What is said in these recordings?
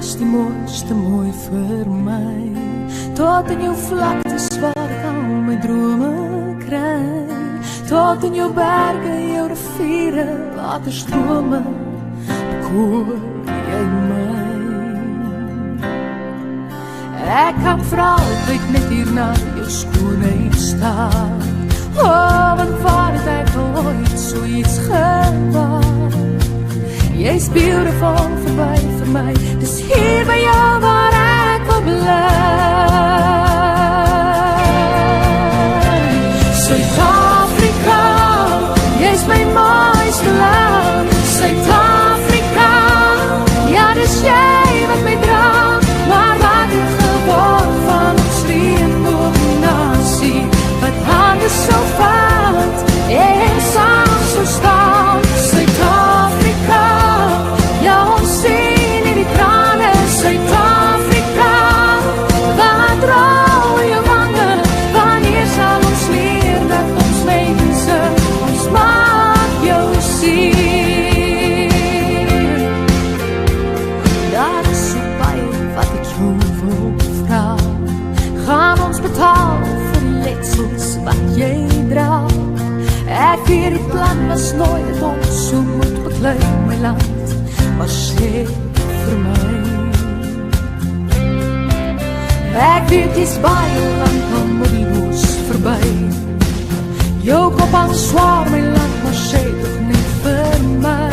is die mooiste mooi vir my. Tot in jou vlaktes waar ek al my drome kry. Tot in jou berge, jou riviere, waterstrome, bekoor jy my. Ek kan vir altyd net hier na jou skoonheid staan. Want waar het ek al ooit so iets gewaar? Jy's beautiful verby vir my. Dis hier by jou waar ek wil bly. Suid-Afrika, jy's my mooiste land. Suid-Afrika, ja dis jy wat my dra. Maar wat het geword van ons reënboognasie? Wat hande so vat en saam so staan. Suid-Afrika, ja ons sien in die trane. Suid-Afrika, wat rou jou wange? Wanneer sal ons leer dat ons mense, ons maak jou sien? Daar is so baie wat ek jou wil vra. Gaan ons betaal vir die letsels wat jy dra? Ek weet die plan was nooit dat ons so moet beklei my land, maar sê vir my. Ek weet dis baie lang kom met die hoes verby. Jou kop al zwaar my land, maar sê toch nie vir my.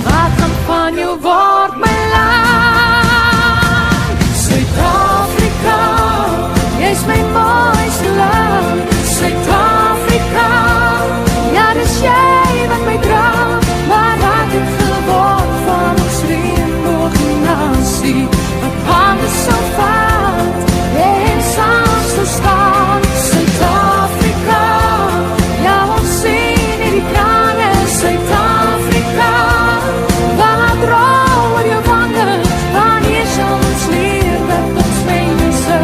Wat kan van jou word my land? Suid-Afrika, jy's my mooiste land. Suid-Afrika, ja dis jy wat my dra. Maar wat het geword van ons reënboognasie? Wat hande so vat en saam so staan. Suid-Afrika, ja ons sien in die trane. Suid-Afrika, wat rou oor jou wange? Wanneer sal ons leer dat ons mense,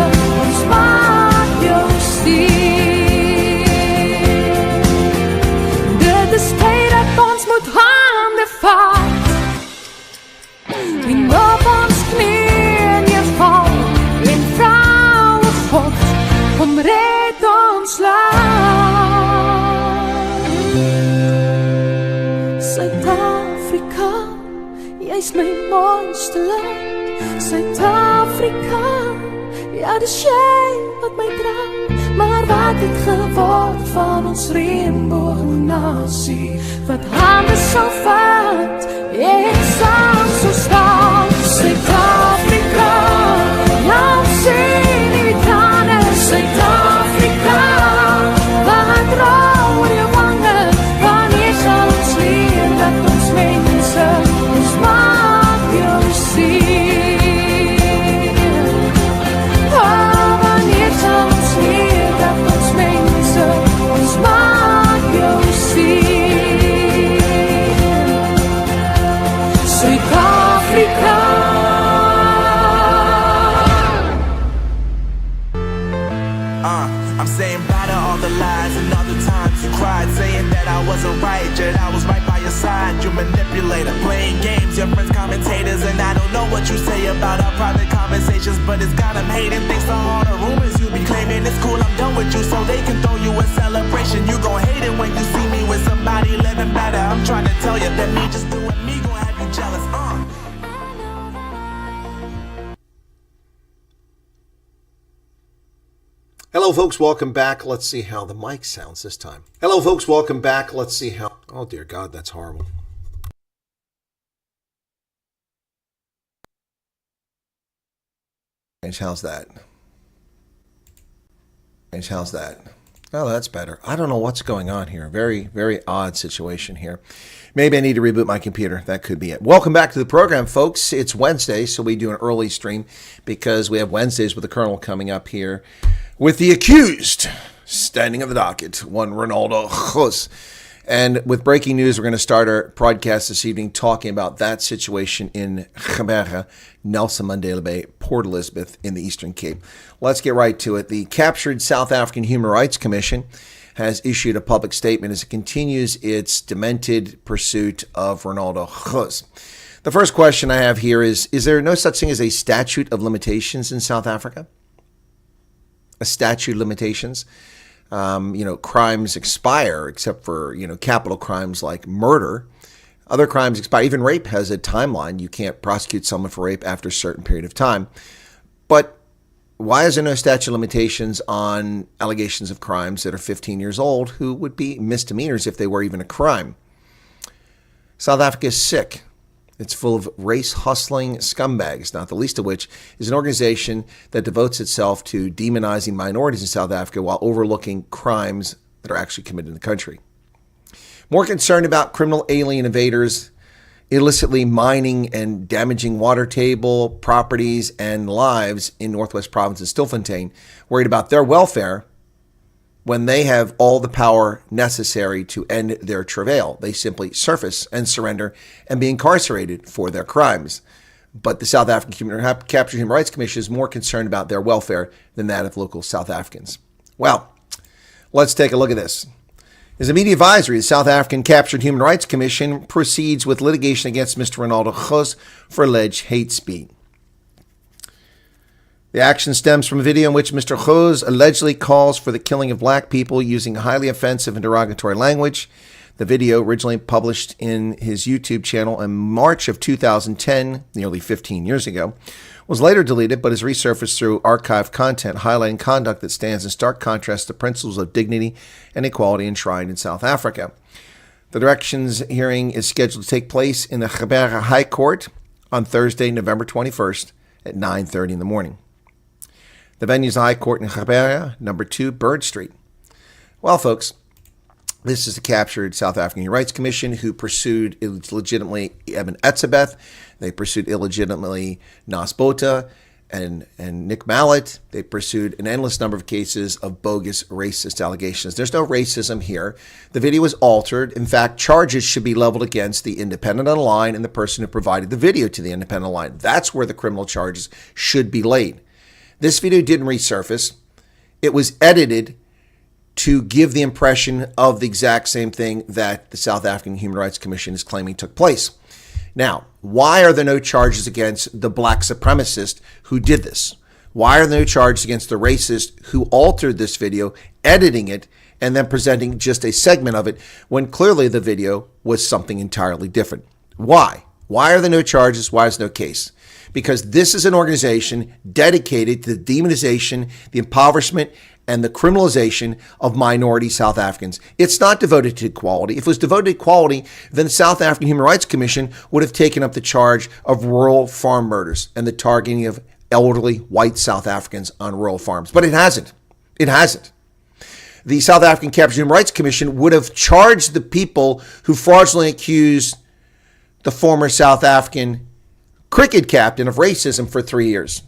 ons maak jou sien? Dit is tyd dat ons moet hande vat en op ons knieën neerval en vra God, kom red ons land. Suid-Afrika, jy's my mooiste land. Suid-Afrika, ja dis jy wat my dra. Maar wat het geword van ons reënboognasie? Wat hande so vat en saam so staan. Suid-Afrika, ja ons sien in die trane. Suid-Afrika, wat rou oor jou wange? Wanneer sal ons leer dat ons mense, ons maak jou sien? Wanneer sal ons leer dat ons mense, ons maak jou sien? Suid-Afrika. I'm saying bye to all the lies and all the times you cried, saying that I wasn't right, yet I was right by your side. You manipulator, playing games, your friends commentators, and I don't know what you say about our private conversations, but it's got them hating. Thanks to all the rumors you be claiming. It's cool, I'm done with you, so they can throw you a celebration. You gon' hate it when you see me with somebody living better. I'm trying to tell you that me just doing me gon' have you jealous. Hello folks, welcome back. Let's see how the mic sounds this time. Hello folks, welcome back. Let's see how... Oh dear God, that's horrible. And how's that? And how's that? Oh, that's better. I don't know what's going on here. Very, very odd situation here. Maybe I need to reboot my computer. That could be it. Welcome back to the program, folks. It's Wednesday, so we do an early stream because we have Wednesdays with the Colonel coming up here with the accused standing on the docket, one Ronaldo Gouws. And with breaking news, we're going to start our broadcast this evening talking about that situation in Geberge, Nelson Mandela Bay, Port Elizabeth in the Eastern Cape. Let's get right to it. The captured South African Human Rights Commission has issued a public statement as it continues its demented pursuit of Ronaldo Gouws. The first question I have here is there no such thing as a statute of limitations in South Africa? A statute of limitations? Crimes expire except for, capital crimes like murder. Other crimes expire. Even rape has a timeline. You can't prosecute someone for rape after a certain period of time. But why is there no statute of limitations on allegations of crimes that are 15 years old who would be misdemeanors if they were even a crime? South Africa is sick. It's full of race-hustling scumbags, not the least of which is an organization that devotes itself to demonizing minorities in South Africa while overlooking crimes that are actually committed in the country. More concerned about criminal alien invaders illicitly mining and damaging water table, properties, and lives in Northwest Province and Stilfontein, worried about their welfare when they have all the power necessary to end their travail. They simply surface and surrender and be incarcerated for their crimes. But the South African Captured Human Rights Commission is more concerned about their welfare than that of local South Africans. Well, let's take a look at this. As a media advisory, the South African Captured Human Rights Commission proceeds with litigation against Mr. Ronaldo Gouws for alleged hate speech. The action stems from a video in which Mr. Gouws allegedly calls for the killing of black people using highly offensive and derogatory language. The video, originally published in his YouTube channel in March of 2010, nearly 15 years ago, was later deleted but has resurfaced through archived content highlighting conduct that stands in stark contrast to principles of dignity and equality enshrined in South Africa. The directions hearing is scheduled to take place in the Gouws High Court on Thursday, November 21st at 9:30 in the morning. The venue is the High Court in Gouws, number 2 Bird Street. Well, folks, this is the captured South African Human Rights Commission who pursued illegitimately Eben Etzebeth. They pursued illegitimately Nas Botha and Nick Mallet. They pursued an endless number of cases of bogus racist allegations. There's no racism here. The video was altered. In fact, charges should be leveled against the independent online and the person who provided the video to the independent online. That's where the criminal charges should be laid. This video didn't resurface. It was edited to give the impression of the exact same thing that the South African Human Rights Commission is claiming took place. Now, why are there no charges against the black supremacist who did this? Why are there no charges against the racist who altered this video, editing it, and then presenting just a segment of it when clearly the video was something entirely different? Why? Why are there no charges? Why is there no case? Because this is an organization dedicated to the demonization, the impoverishment, and the criminalization of minority South Africans. It's not devoted to equality. If it was devoted to equality, then the South African Human Rights Commission would have taken up the charge of rural farm murders and the targeting of elderly white South Africans on rural farms. But it hasn't. It hasn't. The South African Captured Human Rights Commission would have charged the people who fraudulently accused the former South African cricket captain of racism for 3 years,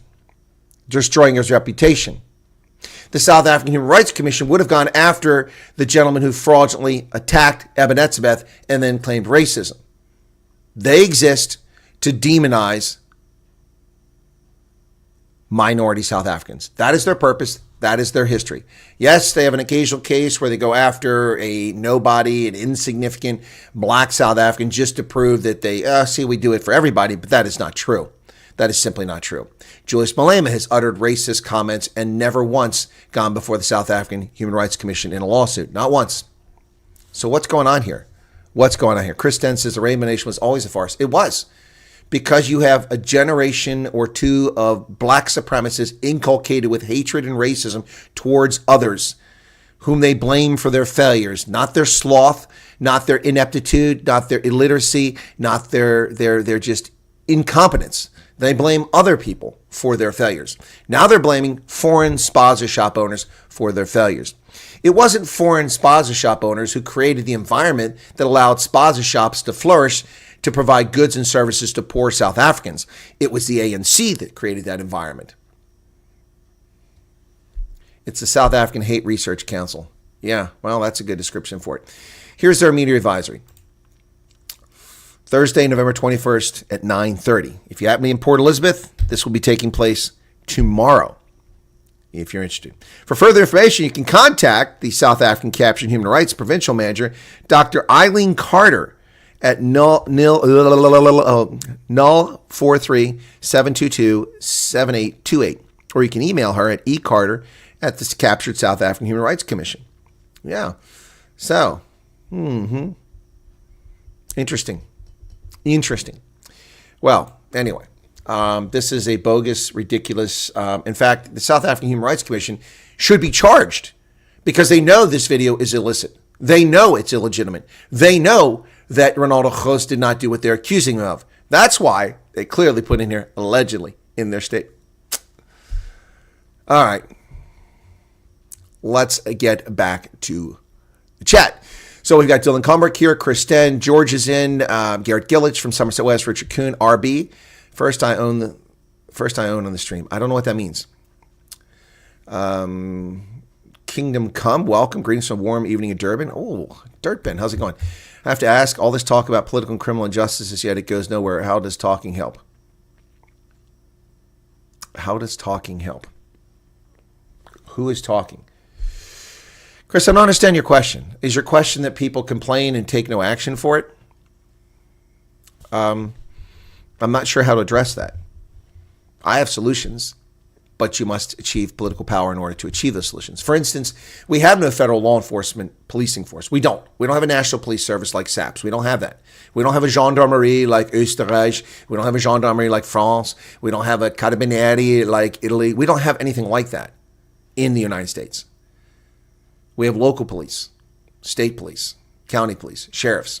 destroying his reputation. The South African Human Rights Commission would have gone after the gentleman who fraudulently attacked Eben Etzebeth and then claimed racism. They exist to demonize minority South Africans. That is their purpose. That is their history. Yes, they have an occasional case where they go after a nobody, an insignificant black South African just to prove that they, we do it for everybody, but that is not true. That is simply not true. Julius Malema has uttered racist comments and never once gone before the South African Human Rights Commission in a lawsuit. Not once. So what's going on here? What's going on here? Chris Sten says the Rainbow Nation was always a farce. It was. Because you have a generation or two of black supremacists inculcated with hatred and racism towards others, whom they blame for their failures, not their sloth, not their ineptitude, not their illiteracy, not their just incompetence. They blame other people for their failures. Now they're blaming foreign spaza shop owners for their failures. It wasn't foreign spaza shop owners who created the environment that allowed spaza shops to flourish to provide goods and services to poor South Africans. It was the ANC that created that environment. It's the South African Hate Research Council. Yeah, well, that's a good description for it. Here's their media advisory. Thursday, November 21st at 9:30. If you happen to be in Port Elizabeth, this will be taking place tomorrow, if you're interested. For further information, you can contact the South African Captured Human Rights Provincial Manager, Dr. Eileen Carter, at null 43-722-7828. Or you can email her at ecarter at the captured South African Human Rights Commission. Yeah. So, interesting. Well, anyway, this is a bogus, ridiculous. In fact, the South African Human Rights Commission should be charged because they know this video is illicit. They know it's illegitimate. They know that Ronaldo Gouws did not do what they're accusing him of. That's why they clearly put in here allegedly in their state. All right. Let's get back to the chat. So we've got Dylan Comberg here, Chris Sten, George is in, Garrett Gillich from Somerset West, Richard Kuhn, RB. First I own on the stream. I don't know what that means. Kingdom Come, welcome. Greetings from a warm evening in Durban. Oh, Dirtbin, how's it going? I have to ask, all this talk about political and criminal injustices, yet it goes nowhere. How does talking help? How does talking help? Who is talking? Chris, I don't understand your question. Is your question that people complain and take no action for it? I'm not sure how to address that. I have solutions, but you must achieve political power in order to achieve those solutions. For instance, we have no federal law enforcement policing force. We don't. We don't have a national police service like SAPS. We don't have that. We don't have a gendarmerie like Österreich. We don't have a gendarmerie like France. We don't have a carabinieri like Italy. We don't have anything like that in the United States. We have local police, state police, county police, sheriffs,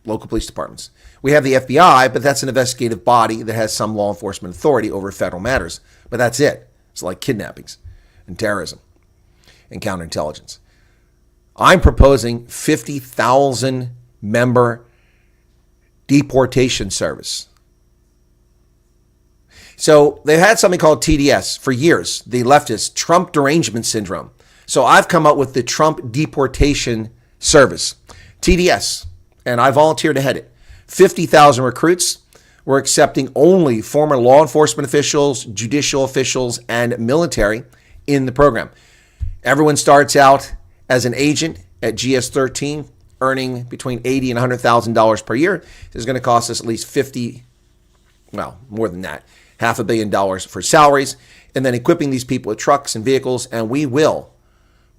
local police departments. We have the FBI, but that's an investigative body that has some law enforcement authority over federal matters. But that's it. It's like kidnappings and terrorism and counterintelligence. I'm proposing 50,000 member deportation service. So they've had something called TDS for years, the leftist Trump derangement syndrome. So I've come up with the Trump deportation service, TDS, and I volunteered to head it. 50,000 recruits. We're accepting only former law enforcement officials, judicial officials, and military in the program. Everyone starts out as an agent at GS-13, earning between $80,000 and $100,000 per year. This is going to cost us at least more than that, $500 million for salaries, and then equipping these people with trucks and vehicles, and we will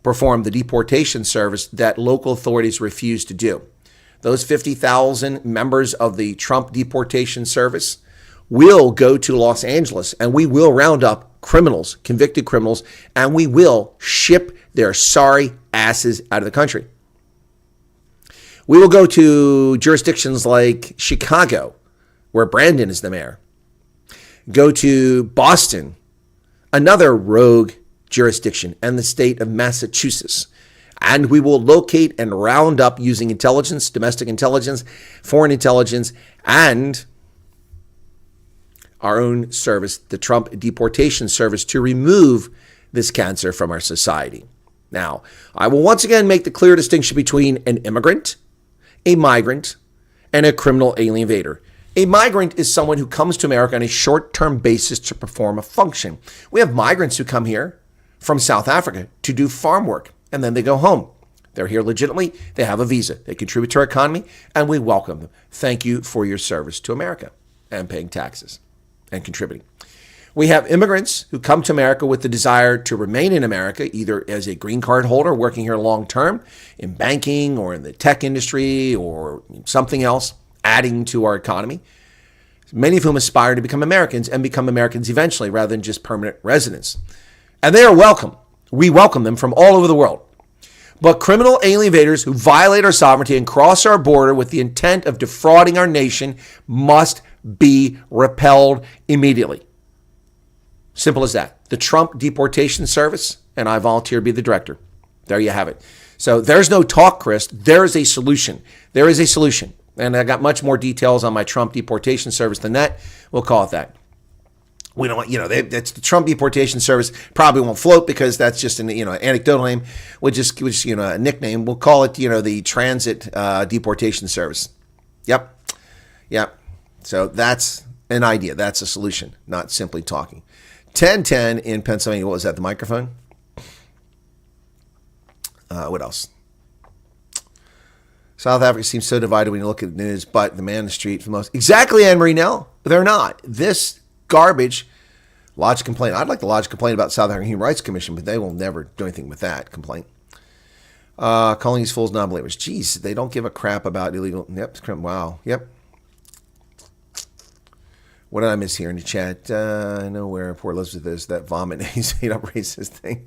perform the deportation service that local authorities refuse to do. Those 50,000 members of the Trump deportation service will go to Los Angeles and we will round up criminals, convicted criminals, and we will ship their sorry asses out of the country. We will go to jurisdictions like Chicago, where Brandon is the mayor. Go to Boston, another rogue jurisdiction, and the state of Massachusetts. And we will locate and round up using intelligence, domestic intelligence, foreign intelligence, and our own service, the Trump deportation service, to remove this cancer from our society. Now, I will once again make the clear distinction between an immigrant, a migrant, and a criminal alien invader. A migrant is someone who comes to America on a short-term basis to perform a function. We have migrants who come here from South Africa to do farm work, and then they go home. They're here legitimately. They have a visa. They contribute to our economy, and we welcome them. Thank you for your service to America and paying taxes and contributing. We have immigrants who come to America with the desire to remain in America, either as a green card holder working here long term in banking or in the tech industry or something else, adding to our economy. Many of whom aspire to become Americans and become Americans eventually rather than just permanent residents. And they are welcome. We welcome them from all over the world. But criminal alien invaders who violate our sovereignty and cross our border with the intent of defrauding our nation must be repelled immediately. Simple as that. The Trump deportation service, and I volunteer to be the director. There you have it. So there's no talk, Chris. There is a solution. There is a solution. And I got much more details on my Trump deportation service than that. We'll call it that. We don't, that's the Trump deportation service probably won't float because that's just an, anecdotal name, which is, a nickname. We'll call it, the transit deportation service. Yep. So that's an idea. That's a solution, not simply talking. 1010 in Pennsylvania. What was that? The microphone? What else? South Africa seems so divided when you look at the news, but the man in the street for the most. Exactly, Anne-Marie Nell. They're not. This garbage, lodge a complaint. I'd like to lodge a complaint about South African Human Rights Commission, but they will never do anything with that complaint. Calling these fools non-believers. Jeez, they don't give a crap about illegal. Yep. Wow. Yep. What did I miss here in the chat? I know where poor Elizabeth is. That vomit. He's made up racist thing.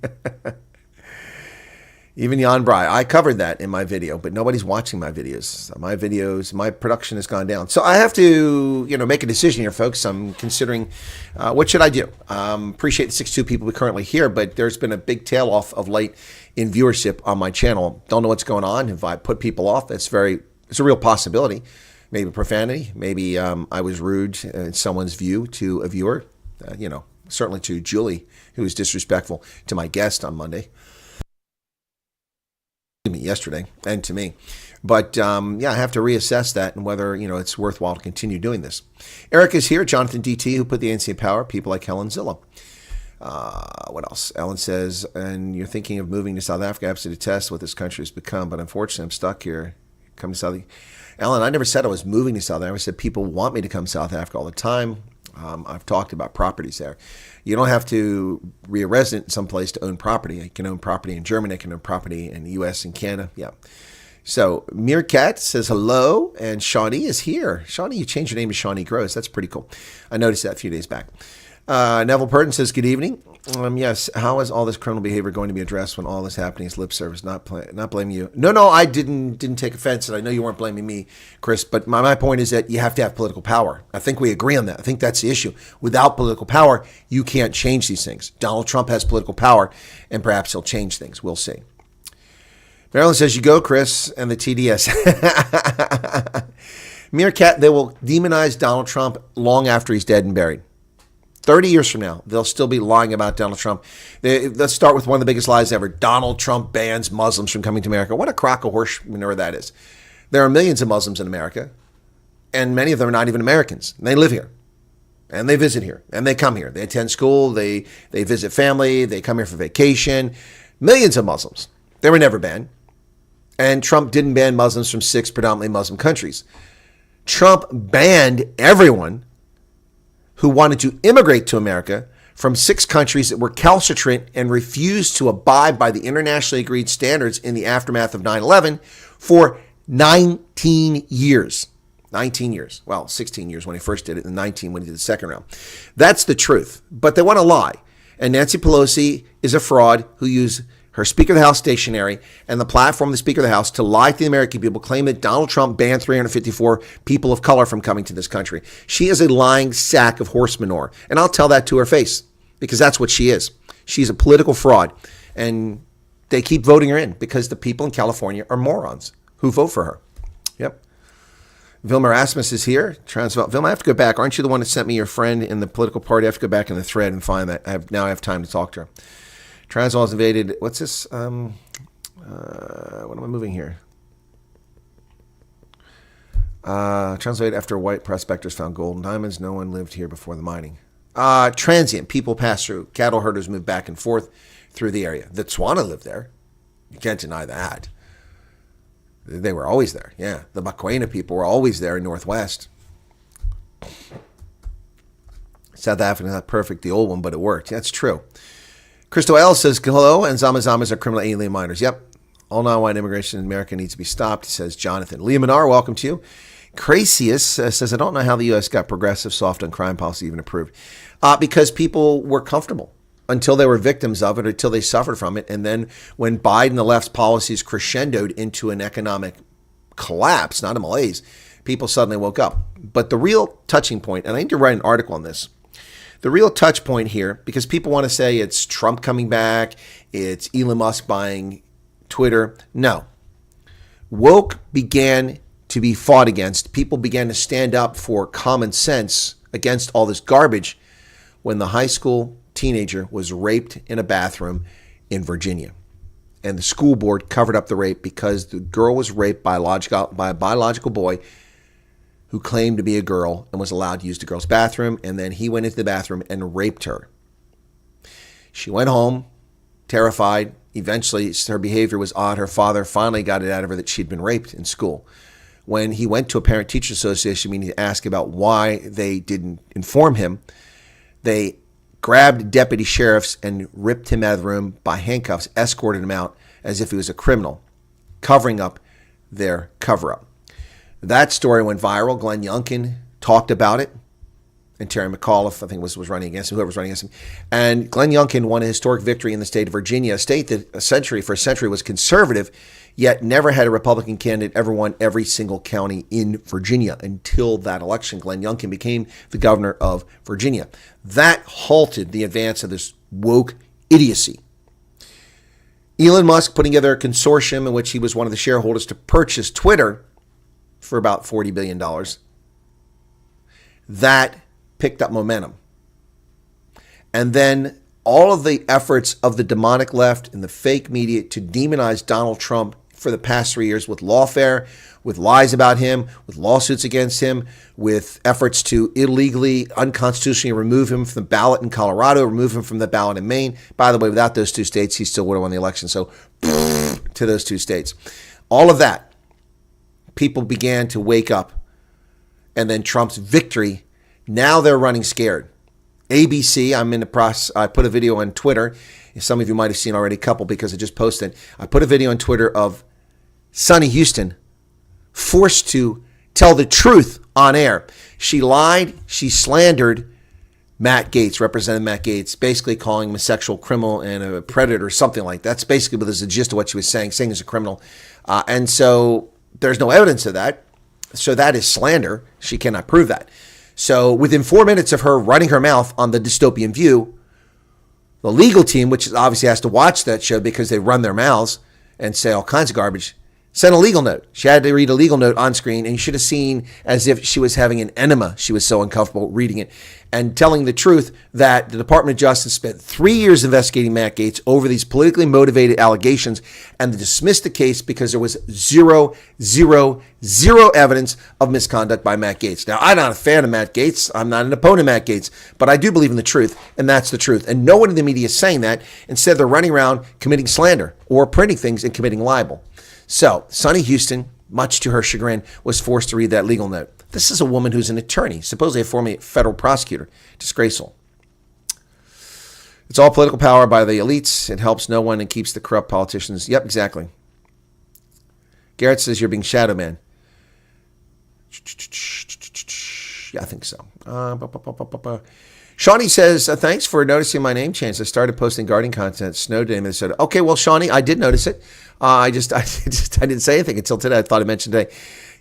Even Jan Bry. I covered that in my video, but nobody's watching my videos. My production has gone down. So I have to, make a decision here, folks. I'm considering what should I do? Appreciate the 62 people we currently hear, but there's been a big tail off of late in viewership on my channel. Don't know what's going on. If I put people off, it's a real possibility. Maybe profanity. Maybe I was rude in someone's view to a viewer. Certainly to Julie, who was disrespectful to my guest on Monday. Yesterday and to me. But I have to reassess that and whether, it's worthwhile to continue doing this. Eric is here. Jonathan DT, who put the ANC in power. People like Helen Zillow. What else? Ellen says, and you're thinking of moving to South Africa after to test what this country has become, but unfortunately I'm stuck here. Come to South Africa. Ellen, I never said I was moving to South Africa. I said people want me to come to South Africa all the time. I've talked about properties there. You don't have to be a resident in some place to own property. I can own property in Germany. I can own property in the U.S. and Canada. Yeah. So Meerkat says hello, and Shawnee is here. Shawnee, you changed your name to Shawnee Gross. That's pretty cool. I noticed that a few days back. Neville Purton says, good evening. Yes, how is all this criminal behavior going to be addressed when all this happening is lip service? Not blaming you. No, I didn't take offense, and I know you weren't blaming me, Chris, but my point is that you have to have political power. I think we agree on that. I think that's the issue. Without political power, you can't change these things. Donald Trump has political power, and perhaps he'll change things. We'll see. Marilyn says, you go, Chris, and the TDS. Meerkat, they will demonize Donald Trump long after he's dead and buried. 30 years from now, they'll still be lying about Donald Trump. Let's start with one of the biggest lies ever. Donald Trump bans Muslims from coming to America. What a crock of horse manure that is. There are millions of Muslims in America, and many of them are not even Americans. They live here, and they visit here, and they come here. They attend school. They visit family. They come here for vacation. Millions of Muslims. They were never banned. And Trump didn't ban Muslims from 6 predominantly Muslim countries. Trump banned everyone who wanted to immigrate to America from 6 countries that were recalcitrant and refused to abide by the internationally agreed standards in the aftermath of 9/11 for 19 years. 19 years. Well, 16 years when he first did it, and 19 when he did the second round. That's the truth. But they want to lie. And Nancy Pelosi is a fraud who used her Speaker of the House stationery and the platform of the Speaker of the House to lie to the American people, claim that Donald Trump banned 354 people of color from coming to this country. She is a lying sack of horse manure. And I'll tell that to her face, because that's what she is. She's a political fraud. And they keep voting her in because the people in California are morons who vote for her. Yep. Vilma Rasmus is here. Vilma, I have to go back. Aren't you the one that sent me your friend in the political party? I have to go back in the thread and find that. Now I have time to talk to her. Transvaal has invaded. What's this? What am I moving here? Translate after white prospectors found gold and diamonds. No one lived here before the mining. Transient. People pass through. Cattle herders move back and forth through the area. The Tswana lived there. You can't deny that. They were always there. Yeah. The Bakwena people were always there in Northwest. South Africa is not perfect, the old one, but it worked. That's true. Crystal L says, hello, and Zama Zamas are criminal alien minors. Yep. All non-white immigration in America needs to be stopped, says Jonathan. Leah Minar, welcome to you. Crazius says, I don't know how the U.S. got progressive, soft on crime policy even approved. Because people were comfortable until they were victims of it, until they suffered from it. And then when Biden, the left's policies crescendoed into an economic collapse, not a malaise, people suddenly woke up. But the real touching point, and I need to write an article on this, the real touch point here, because people want to say it's Trump coming back, it's Elon Musk buying Twitter. No. Woke began to be fought against. People began to stand up for common sense against all this garbage when the high school teenager was raped in a bathroom in Virginia. And the school board covered up the rape because the girl was raped by a biological boy who claimed to be a girl and was allowed to use the girl's bathroom. And then he went into the bathroom and raped her. She went home, terrified. eventually her behavior was odd. Her father finally got it out of her that she'd been raped in school. When he went to a parent-teacher association meeting to ask about why they didn't inform him, they grabbed deputy sheriffs and ripped him out of the room by handcuffs, escorted him out as if he was a criminal, covering up their cover-up. That story went viral. Glenn Youngkin talked about it, and Terry McAuliffe, I think, was running against him, whoever was running against him. And Glenn Youngkin won a historic victory in the state of Virginia, a state that for a century was conservative, yet never had a Republican candidate ever won every single county in Virginia until that election. Glenn Youngkin became the governor of Virginia. That halted the advance of this woke idiocy. Elon Musk putting together a consortium in which he was one of the shareholders to purchase Twitter for about $40 billion. That picked up momentum. And then all of the efforts of the demonic left and the fake media to demonize Donald Trump for the past 3 years with lawfare, with lies about him, with lawsuits against him, with efforts to illegally, unconstitutionally remove him from the ballot in Colorado, remove him from the ballot in Maine. By the way, without those two states, he still would have won the election. So to those two states. All of that, people began to wake up. And then Trump's victory, now they're running scared. ABC, I'm in the process, I put a video on Twitter. Some of you might have seen already a couple because I just posted. I put a video on Twitter of Sonny Houston forced to tell the truth on air. She lied, she slandered Matt Gaetz, Representative Matt Gaetz, basically calling him a sexual criminal and a predator or something like that. That's basically the gist of what she was saying he's a criminal. And so there's no evidence of that. So that is slander. She cannot prove that. So within 4 minutes of her running her mouth on the Dystopian View, the legal team, which obviously has to watch that show because they run their mouths and say all kinds of garbage, sent a legal note. She had to read a legal note on screen, and you should have seen as if she was having an enema. She was so uncomfortable reading it and telling the truth that the Department of Justice spent 3 years investigating Matt Gaetz over these politically motivated allegations and they dismissed the case because there was zero evidence of misconduct by Matt Gaetz. Now, I'm not a fan of Matt Gaetz. I'm not an opponent of Matt Gaetz, but I do believe in the truth, and that's the truth. And no one in the media is saying that. Instead, they're running around committing slander or printing things and committing libel. So, Sonny Houston, much to her chagrin, was forced to read that legal note. This is a woman who's an attorney, supposedly a former federal prosecutor. Disgraceful. It's all political power by the elites. It helps no one and keeps the corrupt politicians. Yep, exactly. Garrett says you're being shadow man. Yeah, I think so. Shawnee says, thanks for noticing my name change. I started posting gardening content. Snow today in Minnesota. Okay, well, Shawnee, I did notice it. I didn't say anything until today. I thought I mentioned today.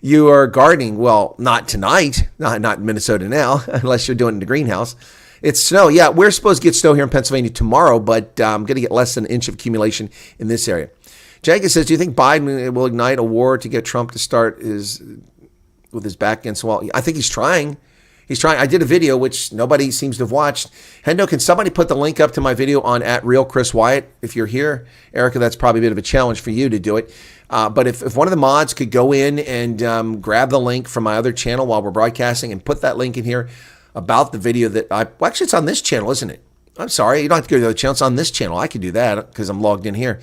You are gardening. Well, not tonight. Not in Minnesota now, unless you're doing it in the greenhouse. It's snow. Yeah, we're supposed to get snow here in Pennsylvania tomorrow, but I'm going to get less than an inch of accumulation in this area. Jenkins says, do you think Biden will ignite a war to get Trump to start with his back against the wall? I think he's trying. He's trying. I did a video, which nobody seems to have watched. Hendo, can somebody put the link up to my video on @RealChrisWyatt? If you're here, Erica, that's probably a bit of a challenge for you to do it. But if one of the mods could go in and grab the link from my other channel while we're broadcasting and put that link in here about the video that actually, it's on this channel, isn't it? I'm sorry. You don't have to go to the other channel. It's on this channel. I could do that because I'm logged in here.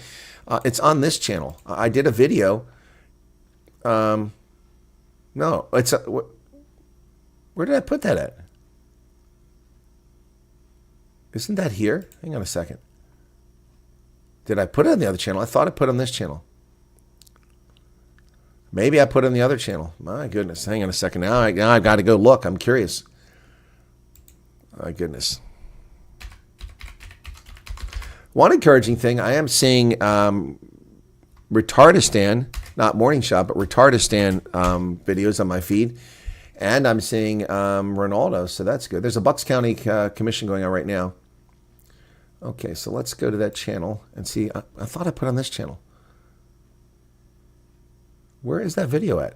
It's on this channel. I did a video. No, it's... Where did I put that at? Isn't that here? Hang on a second. Did I put it on the other channel? I thought I put it on this channel. Maybe I put it on the other channel. My goodness. Hang on a second. Now I've got to go look. I'm curious. My goodness. One encouraging thing, I am seeing Retardistan, not Morning Shot, but Retardistan videos on my feed. And I'm seeing Ronaldo, so that's good. There's a Bucks County commission going on right now. Okay, so let's go to that channel and see. I thought I put on this channel. Where is that video at?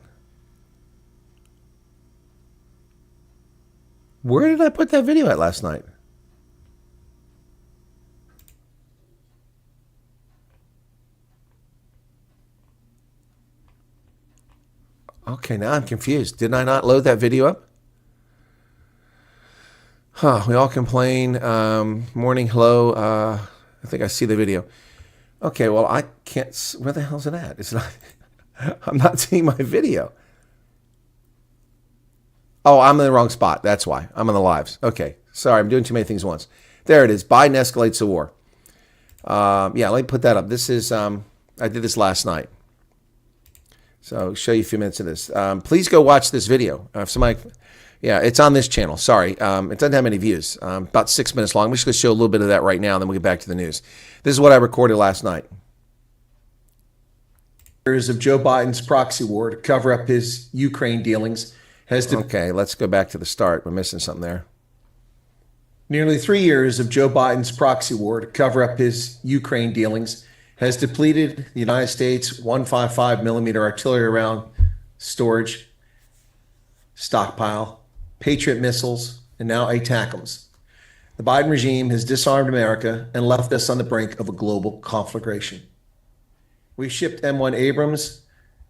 Where did I put that video at last night? Okay, now I'm confused. Didn't I not load that video up? We all complain. Morning, hello. I think I see the video. Okay, well, I can't. Where the hell's it at? It's not. I'm not seeing my video. Oh, I'm in the wrong spot. That's why. I'm on the lives. Okay. Sorry, I'm doing too many things at once. There it is. Biden escalates the war. Yeah, let me put that up. This is, I did this last night. So I'll show you a few minutes of this. Please go watch this video. If somebody, yeah, it's on this channel. Sorry. It doesn't have many views. About 6 minutes long. We're just going to show a little bit of that right now, and then we'll get back to the news. This is what I recorded last night. Years of Joe Biden's proxy war to cover up his Ukraine dealings has okay, let's go back to the start. We're missing something there. Nearly 3 years of Joe Biden's proxy war to cover up his Ukraine dealings has depleted the United States 155 millimeter artillery round storage, stockpile, Patriot missiles, and now ATACMS. The Biden regime has disarmed America and left us on the brink of a global conflagration. We shipped M1 Abrams,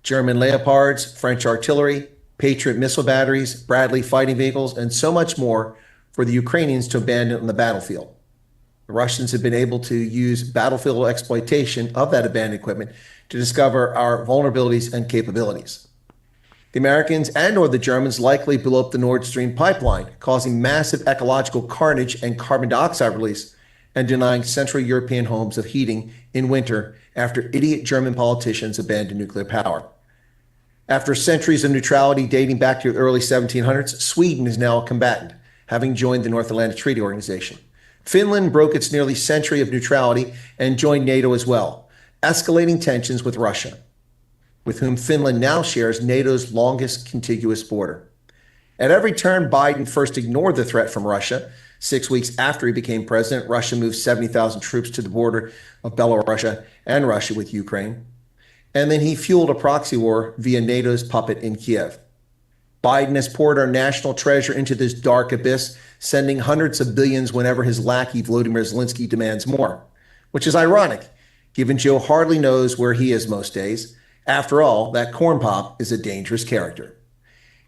German Leopards, French artillery, Patriot missile batteries, Bradley fighting vehicles, and so much more for the Ukrainians to abandon on the battlefield. The Russians have been able to use battlefield exploitation of that abandoned equipment to discover our vulnerabilities and capabilities. The Americans and or the Germans likely blew up the Nord Stream pipeline, causing massive ecological carnage and carbon dioxide release, and denying Central European homes of heating in winter after idiot German politicians abandoned nuclear power. After centuries of neutrality dating back to the early 1700s, Sweden is now a combatant, having joined the North Atlantic Treaty Organization. Finland broke its nearly century of neutrality and joined NATO as well, escalating tensions with Russia, with whom Finland now shares NATO's longest contiguous border. At every turn, Biden first ignored the threat from Russia. 6 weeks after he became president, Russia moved 70,000 troops to the border of Belarus and Russia with Ukraine. And then he fueled a proxy war via NATO's puppet in Kiev. Biden has poured our national treasure into this dark abyss, sending hundreds of billions whenever his lackey Volodymyr Zelensky demands more, which is ironic, given Joe hardly knows where he is most days. After all, that corn pop is a dangerous character.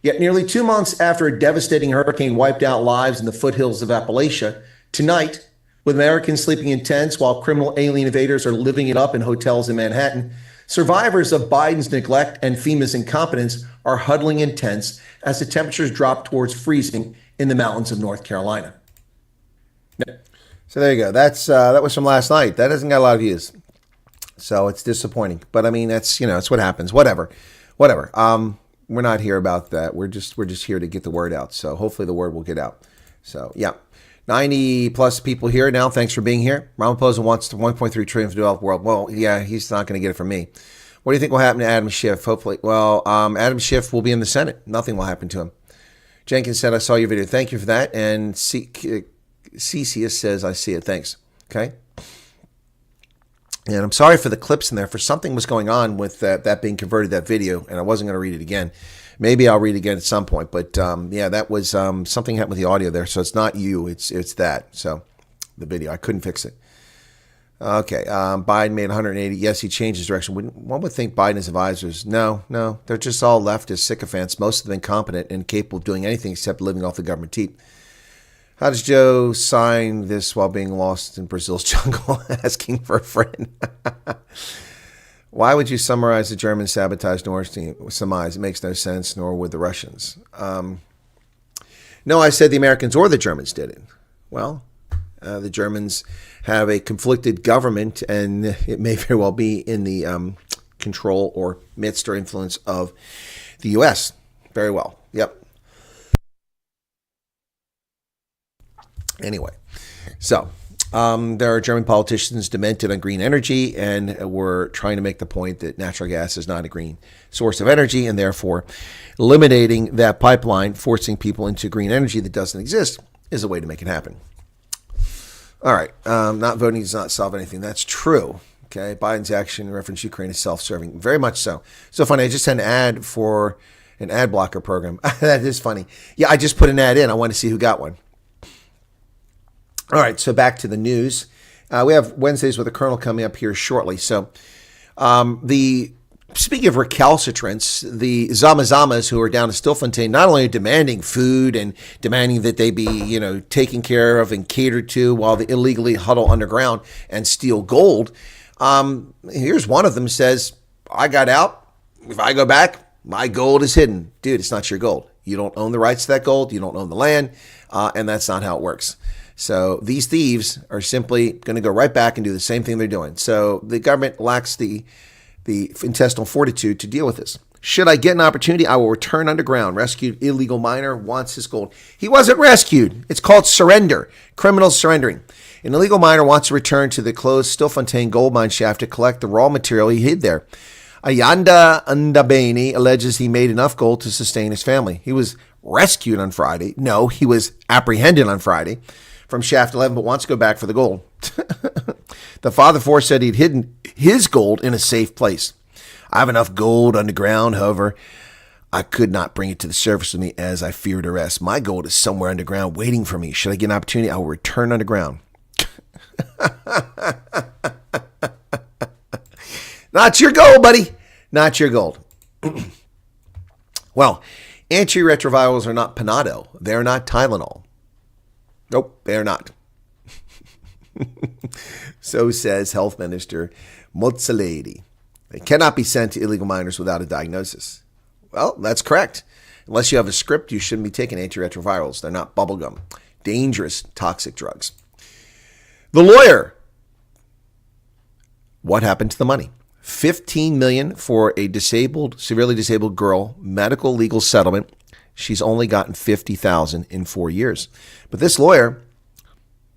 Yet nearly 2 months after a devastating hurricane wiped out lives in the foothills of Appalachia, tonight, with Americans sleeping in tents while criminal alien invaders are living it up in hotels in Manhattan, survivors of Biden's neglect and FEMA's incompetence are huddling in tents as the temperatures drop towards freezing in the mountains of North Carolina. So there you go. That was from last night. That hasn't got a lot of views, so it's disappointing. But I mean, that's it's what happens. Whatever. We're not here about that. We're just here to get the word out. So hopefully the word will get out. So yeah. 90 plus people here now. Thanks for being here. Ramaphosa wants to 1.3 trillion for the developed world. Well, yeah, he's not going to get it from me. What do you think will happen to Adam Schiff? Hopefully, well, Adam Schiff will be in the Senate. Nothing will happen to him. Jenkins said, I saw your video. Thank you for that. And Cecius says, I see it. Thanks. Okay. And I'm sorry for the clips in there. For something was going on with that being converted, that video, and I wasn't going to read it again. Maybe I'll read it again at some point. But yeah, that was something happened with the audio there. So it's not you. It's that. So the video. I couldn't fix it. Okay. Biden made 180. Yes, he changed his direction. One would think Biden's advisors. No. They're just all leftist sycophants. Most of them incompetent and capable of doing anything except living off the government teat. How does Joe sign this while being lost in Brazil's jungle, asking for a friend? Why would you summarize the Germans sabotage Nord Stream? Surmise. It makes no sense, nor would the Russians. No, I said the Americans or the Germans did it. Well, the Germans have a conflicted government, and it may very well be in the control or midst or influence of the U.S. Very well. Yep. Anyway, so there are German politicians demented on green energy and were trying to make the point that natural gas is not a green source of energy, and therefore eliminating that pipeline, forcing people into green energy that doesn't exist, is a way to make it happen. All right. Not voting does not solve anything. That's true. Okay. Biden's action in reference to Ukraine is self-serving. Very much so. So funny. I just had an ad for an ad blocker program. That is funny. Yeah, I just put an ad in. I want to see who got one. All right, so back to the news. We have Wednesdays with the Colonel coming up here shortly. So speaking of recalcitrants, the Zama Zamas who are down in Stilfontein not only are demanding food and demanding that they be, taken care of and catered to while they illegally huddle underground and steal gold, Here's one of them says, I got out. If I go back, my gold is hidden. Dude, it's not your gold. You don't own the rights to that gold. You don't own the land. And that's not how it works. So these thieves are simply going to go right back and do the same thing they're doing. So the government lacks the intestinal fortitude to deal with this. Should I get an opportunity, I will return underground. Rescued illegal miner wants his gold. He wasn't rescued. It's called surrender. Criminals surrendering. An illegal miner wants to return to the closed Stilfontein gold mine shaft to collect the raw material he hid there. Ayanda Ndabeni alleges he made enough gold to sustain his family. He was rescued on Friday. No, he was apprehended on Friday from Shaft 11, but wants to go back for the gold. The father four said he'd hidden his gold in a safe place. I have enough gold underground, however, I could not bring it to the surface with me as I feared arrest. My gold is somewhere underground waiting for me. Should I get an opportunity, I will return underground. Not your gold, buddy. Not your gold. Well, antiretrovirals are not Panado. They're not Tylenol. Nope, they're not. So says Health Minister Mozzoledi. They cannot be sent to illegal miners without a diagnosis. Well, that's correct. Unless you have a script, you shouldn't be taking antiretrovirals. They're not bubblegum. Dangerous, toxic drugs. The lawyer. What happened to the money? $15 million for a severely disabled girl, medical legal settlement. She's only gotten $50,000 in 4 years. But this lawyer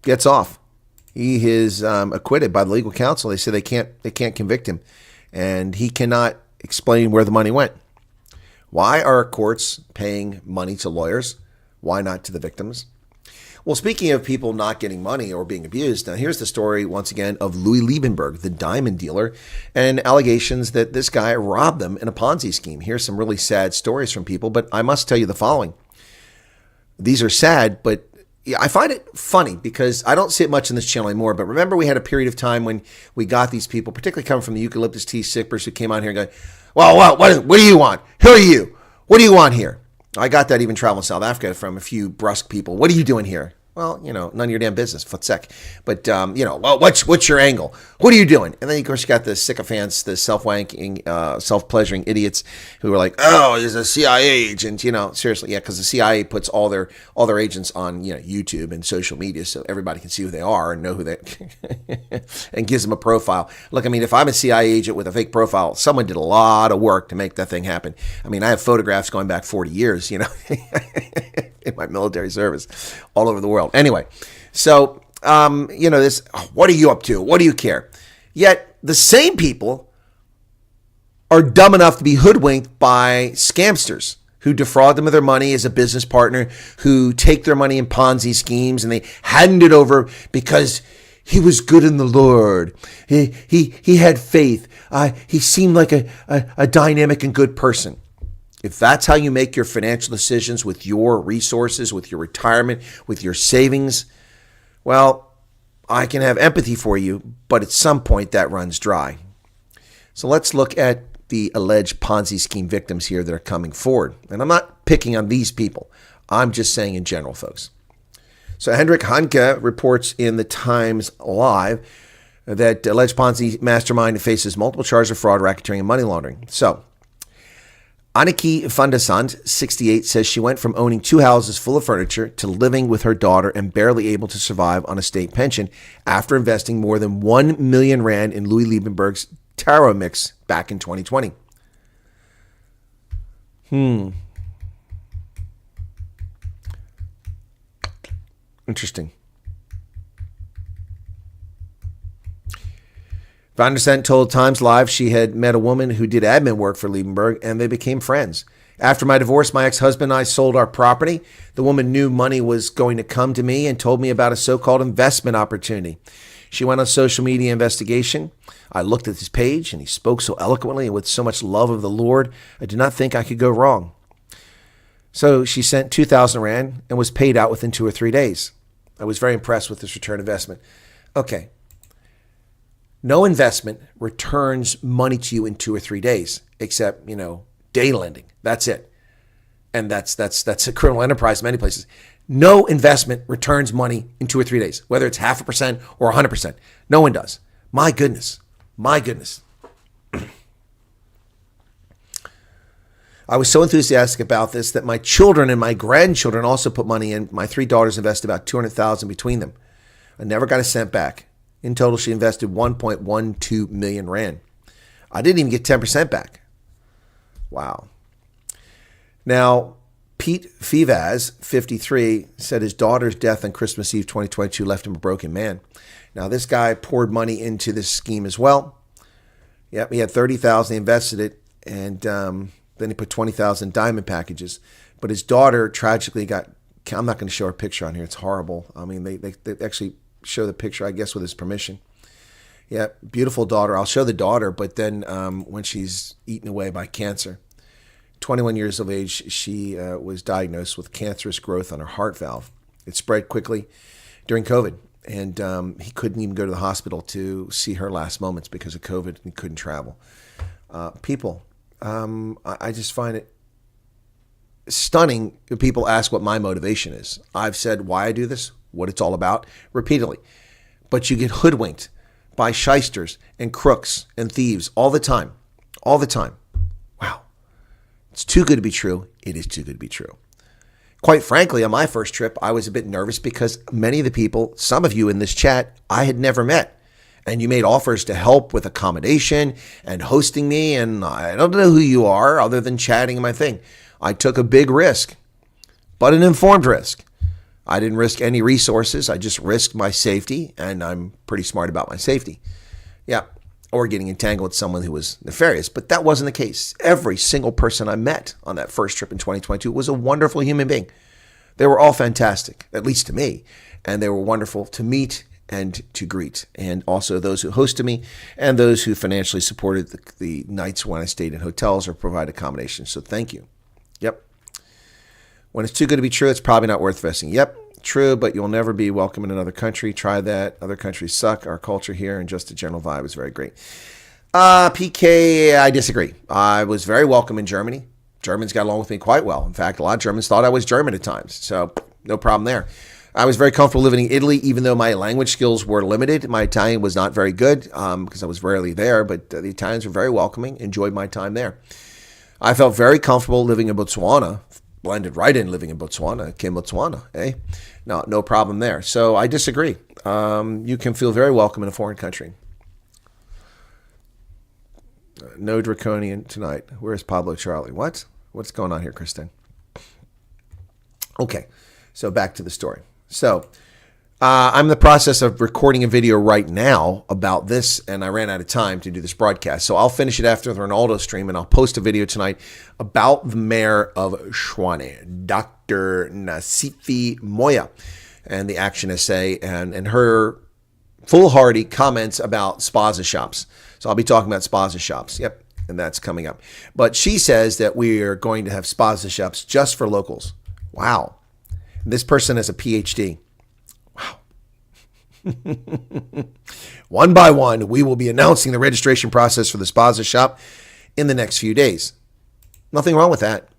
gets off. He is acquitted by the legal counsel. They say they can't convict him, and he cannot explain where the money went. Why are courts paying money to lawyers? Why not to the victims? Well, speaking of people not getting money or being abused, now here's the story once again of Louis Liebenberg, the diamond dealer, and allegations that this guy robbed them in a Ponzi scheme. Here's some really sad stories from people, but I must tell you the following. These are sad, but I find it funny because I don't see it much in this channel anymore. But remember, we had a period of time when we got these people, particularly coming from the eucalyptus tea sippers, who came on here and going, well, what do you want? Who are you? What do you want here? I got that even traveling South Africa from a few brusque people. What are you doing here? Well, none of your damn business, footsec. But, well, what's your angle? What are you doing? And then, of course, you got the sycophants, the self-wanking, self-pleasuring idiots who are like, oh, he's a CIA agent. Seriously, yeah, because the CIA puts all their agents on, YouTube and social media so everybody can see who they are and know who they and gives them a profile. Look, if I'm a CIA agent with a fake profile, someone did a lot of work to make that thing happen. I have photographs going back 40 years, in my military service all over the world. Anyway, so, this, what are you up to? What do you care? Yet the same people are dumb enough to be hoodwinked by scamsters who defraud them of their money as a business partner, who take their money in Ponzi schemes and they hand it over because he was good in the Lord. He had faith. He seemed like a dynamic and good person. If that's how you make your financial decisions with your resources, with your retirement, with your savings, well, I can have empathy for you, but at some point that runs dry. So let's look at the alleged Ponzi scheme victims here that are coming forward. And I'm not picking on these people. I'm just saying in general, folks. So Hendrik Hanke reports in the Times Live that alleged Ponzi mastermind faces multiple charges of fraud, racketeering, and money laundering. So Anneke van der Sand, 68, says she went from owning 2 houses full of furniture to living with her daughter and barely able to survive on a state pension after investing more than 1 million rand in Louis Liebenberg's tarot mix back in 2020. Interesting. Van der Sand told Times Live she had met a woman who did admin work for Liebenberg, and they became friends. After my divorce, my ex-husband and I sold our property. The woman knew money was going to come to me and told me about a so-called investment opportunity. She went on social media investigation. I looked at his page, and he spoke so eloquently and with so much love of the Lord, I did not think I could go wrong. So she sent 2,000 rand and was paid out within 2 or 3 days. I was very impressed with this return investment. Okay. No investment returns money to you in 2 or 3 days, except, day lending. That's it. And that's a criminal enterprise in many places. No investment returns money in 2 or 3 days, whether it's 0.5% or 100%. No one does. My goodness. My goodness. I was so enthusiastic about this that my children and my grandchildren also put money in. My 3 daughters invested about $200,000 between them. I never got a cent back. In total, she invested 1.12 million rand. I didn't even get 10% back. Wow. Now, Pete Fivaz, 53, said his daughter's death on Christmas Eve 2022 left him a broken man. Now, this guy poured money into this scheme as well. Yep, he had 30,000, he invested it, and then he put 20,000 diamond packages. But his daughter tragically got, I'm not going to show her picture on here. It's horrible. I mean, they actually show the picture, I guess, with his permission. Yeah, beautiful daughter. I'll show the daughter, but then when she's eaten away by cancer. 21 years of age, she was diagnosed with cancerous growth on her heart valve. It spread quickly during COVID, and he couldn't even go to the hospital to see her last moments because of COVID. He couldn't travel. People, I just find it stunning if people ask what my motivation is. I've said why I do this, what it's all about, repeatedly. But you get hoodwinked by shysters and crooks and thieves all the time. All the time. Wow. It's too good to be true. It is too good to be true. Quite frankly, on my first trip, I was a bit nervous because many of the people, some of you in this chat, I had never met. And you made offers to help with accommodation and hosting me. And I don't know who you are other than chatting my thing. I took a big risk, but an informed risk. I didn't risk any resources. I just risked my safety, and I'm pretty smart about my safety. Yeah, or getting entangled with someone who was nefarious, but that wasn't the case. Every single person I met on that first trip in 2022 was a wonderful human being. They were all fantastic, at least to me, and they were wonderful to meet and to greet, and also those who hosted me and those who financially supported the nights when I stayed in hotels or provided accommodations. So thank you. Yep. When it's too good to be true, it's probably not worth investing. Yep, true, but you'll never be welcome in another country. Try that. Other countries suck. Our culture here and just the general vibe is very great. PK, I disagree. I was very welcome in Germany. Germans got along with me quite well. In fact, a lot of Germans thought I was German at times, so no problem there. I was very comfortable living in Italy, even though my language skills were limited. My Italian was not very good because I was rarely there, but the Italians were very welcoming. Enjoyed my time there. I felt very comfortable living in Botswana. Blended right in living in Botswana. Came Botswana, eh? No problem there. So I disagree. You can feel very welcome in a foreign country. No draconian tonight. Where's Pablo Charlie? What? What's going on here, Kristen? Okay, so back to the story. So I'm in the process of recording a video right now about this, and I ran out of time to do this broadcast. So I'll finish it after the Ronaldo stream, and I'll post a video tonight about the mayor of Tshwane, Dr. Nasifi Moya, and the action essay and her foolhardy comments about spaza shops. So I'll be talking about spaza shops. Yep, and that's coming up. But she says that we are going to have spaza shops just for locals. Wow. This person has a PhD. One by one, we will be announcing the registration process for the spaza shop in the next few days. Nothing wrong with that.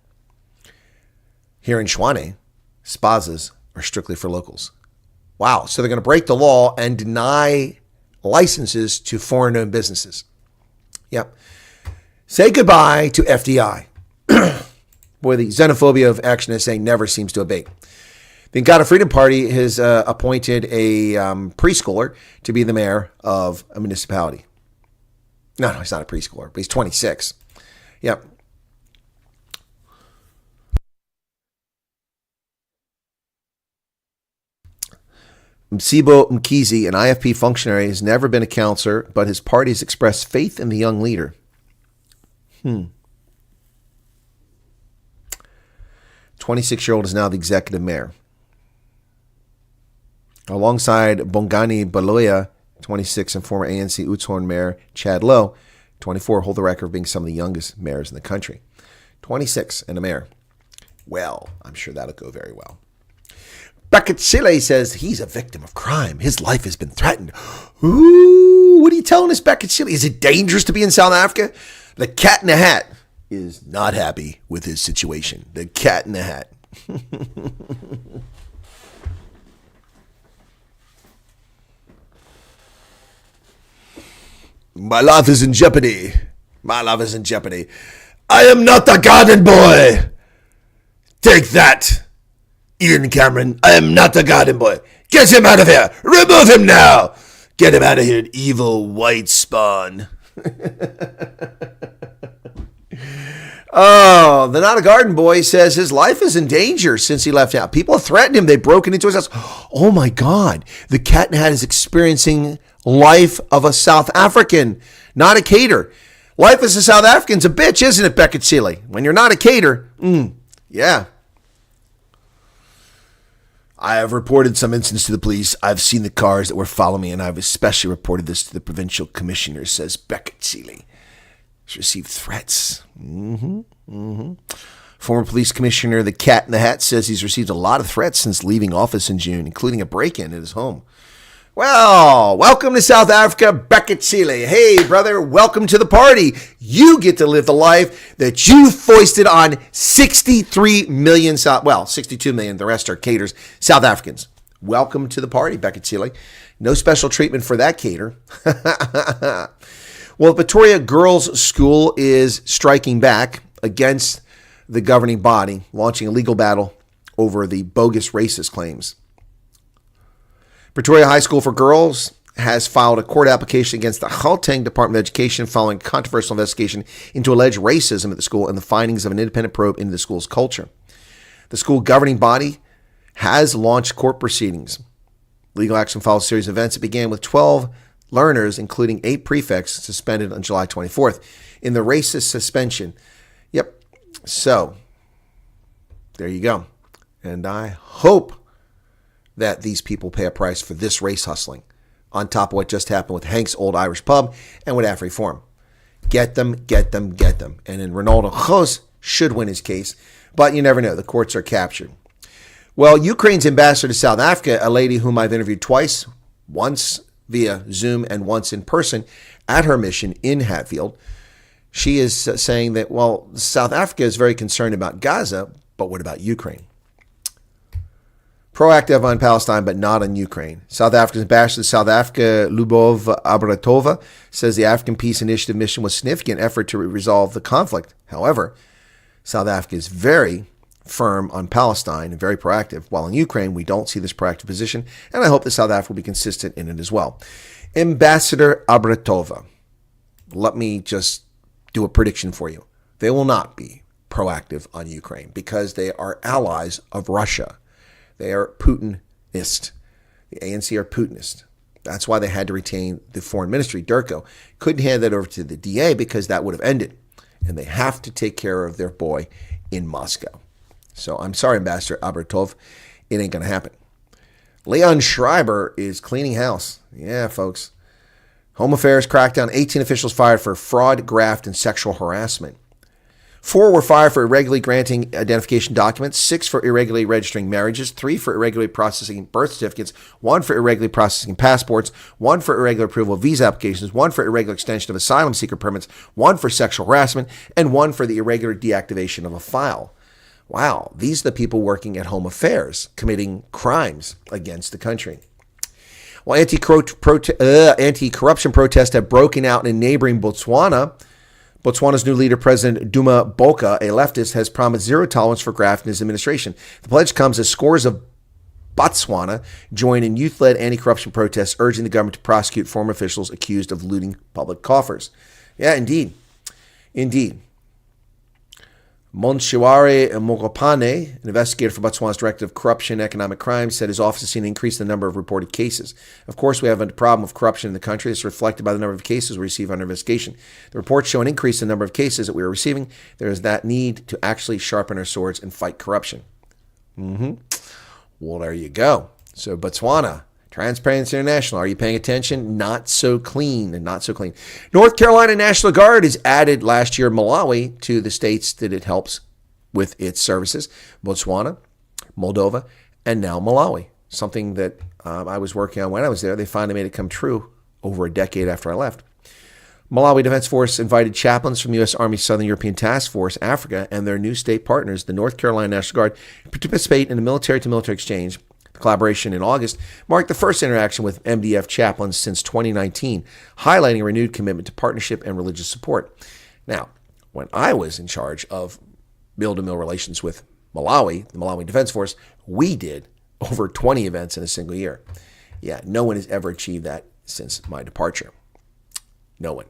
Here in Tshwane, spazas are strictly for locals. Wow. So they're going to break the law and deny licenses to foreign-owned businesses. Yep. Say goodbye to FDI. Boy, the xenophobia of Action SA never seems to abate. The Ngada Freedom Party has appointed a preschooler to be the mayor of a municipality. No, he's not a preschooler, but he's 26. Yep. Msibo Mkizi, an IFP functionary, has never been a counselor, but his party has expressed faith in the young leader. 26-year-old is now the executive mayor. Alongside Bongani Baloya, 26, and former ANC Oudtshoorn Mayor Chad Lowe, 24, hold the record of being some of the youngest mayors in the country. 26 and a mayor. Well, I'm sure that'll go very well. Bekachile says he's a victim of crime. His life has been threatened. Ooh, what are you telling us, Bekachile? Is it dangerous to be in South Africa? The cat in the hat is not happy with his situation. The cat in the hat. My life is in jeopardy. My life is in jeopardy. I am not a garden boy. Take that, Ian Cameron. I am not a garden boy. Get him out of here. Remove him now. Get him out of here, evil white spawn. Oh, the Not a Garden Boy says his life is in danger since he left out. People have threatened him. They've broken into his house. Oh my God. The Cat in the Hat is experiencing life of a South African, not a cater. Life as a South African's a bitch, isn't it, Beckett Seeley? When you're not a cater, yeah. I have reported some incidents to the police. I've seen the cars that were following me, and I've especially reported this to the provincial commissioner, says Beckett Seeley. He's received threats. Former police commissioner, the Cat in the Hat, says he's received a lot of threats since leaving office in June, including a break-in at his home. Well, welcome to South Africa, Beckett Seeley. Hey, brother, welcome to the party. You get to live the life that you foisted on 63 million, 62 million, the rest are caters, South Africans. Welcome to the party, Beckett Seeley. No special treatment for that cater. Well, Pretoria Girls' School is striking back against the governing body, launching a legal battle over the bogus racist claims. Pretoria High School for Girls has filed a court application against the Gauteng Department of Education following a controversial investigation into alleged racism at the school and the findings of an independent probe into the school's culture. The school governing body has launched court proceedings. Legal action follows a series of events that began with 12 learners, including 8 prefects, suspended on July 24th in the racist suspension. Yep. So, there you go. And I hope that these people pay a price for this race hustling on top of what just happened with Hank's Old Irish Pub and with AfriForum. Get them, get them, get them. And then Ronaldo Gouws should win his case, but you never know. The courts are captured. Well, Ukraine's ambassador to South Africa, a lady whom I've interviewed twice, once via Zoom and once in person at her mission in Hatfield. She is saying that, well, South Africa is very concerned about Gaza, but what about Ukraine? Proactive on Palestine, but not on Ukraine. South Africa's ambassador to South Africa, Lubov Abratova, says the African Peace Initiative mission was a significant effort to resolve the conflict. However, South Africa is very firm on Palestine and very proactive, while in Ukraine, we don't see this proactive position, and I hope that South Africa will be consistent in it as well. Ambassador Abratova, let me just do a prediction for you. They will not be proactive on Ukraine because they are allies of Russia. They are Putinist. The ANC are Putinist. That's why they had to retain the foreign ministry, Durko. Couldn't hand that over to the DA because that would have ended. And they have to take care of their boy in Moscow. So I'm sorry, Ambassador Abratov. It ain't going to happen. Leon Schreiber is cleaning house. Yeah, folks. Home Affairs crackdown. 18 officials fired for fraud, graft, and sexual harassment. 4 were fired for irregularly granting identification documents, 6 for irregularly registering marriages, 3 for irregularly processing birth certificates, 1 for irregularly processing passports, 1 for irregular approval of visa applications, 1 for irregular extension of asylum seeker permits, 1 for sexual harassment, and 1 for the irregular deactivation of a file. Wow, these are the people working at Home Affairs, committing crimes against the country. Well, anti-corruption protests have broken out in neighboring Botswana. Botswana's new leader, President Duma Botha, a leftist, has promised zero tolerance for graft in his administration. The pledge comes as scores of Botswana join in youth-led anti-corruption protests urging the government to prosecute former officials accused of looting public coffers. Yeah, indeed. Indeed. Monshiwari Mokopane, an investigator for Botswana's Director of Corruption and Economic Crime, said his office has seen an increase in the number of reported cases. Of course, we have a problem of corruption in the country. It's reflected by the number of cases we receive under investigation. The reports show an increase in the number of cases that we are receiving. There is that need to actually sharpen our swords and fight corruption. Well, there you go. So Botswana, Transparency International, are you paying attention? Not so clean and not so clean. North Carolina National Guard has added last year Malawi to the states that it helps with its services. Botswana, Moldova, and now Malawi. Something that I was working on when I was there. They finally made it come true over a decade after I left. Malawi Defense Force invited chaplains from the U.S. Army Southern European Task Force, Africa, and their new state partners, the North Carolina National Guard, to participate in a military-to-military exchange The collaboration in August marked the first interaction with MDF chaplains since 2019, highlighting a renewed commitment to partnership and religious support. Now, when I was in charge of mill-to-mill relations with Malawi, the Malawi Defense Force, we did over 20 events in a single year. Yeah, no one has ever achieved that since my departure. No one.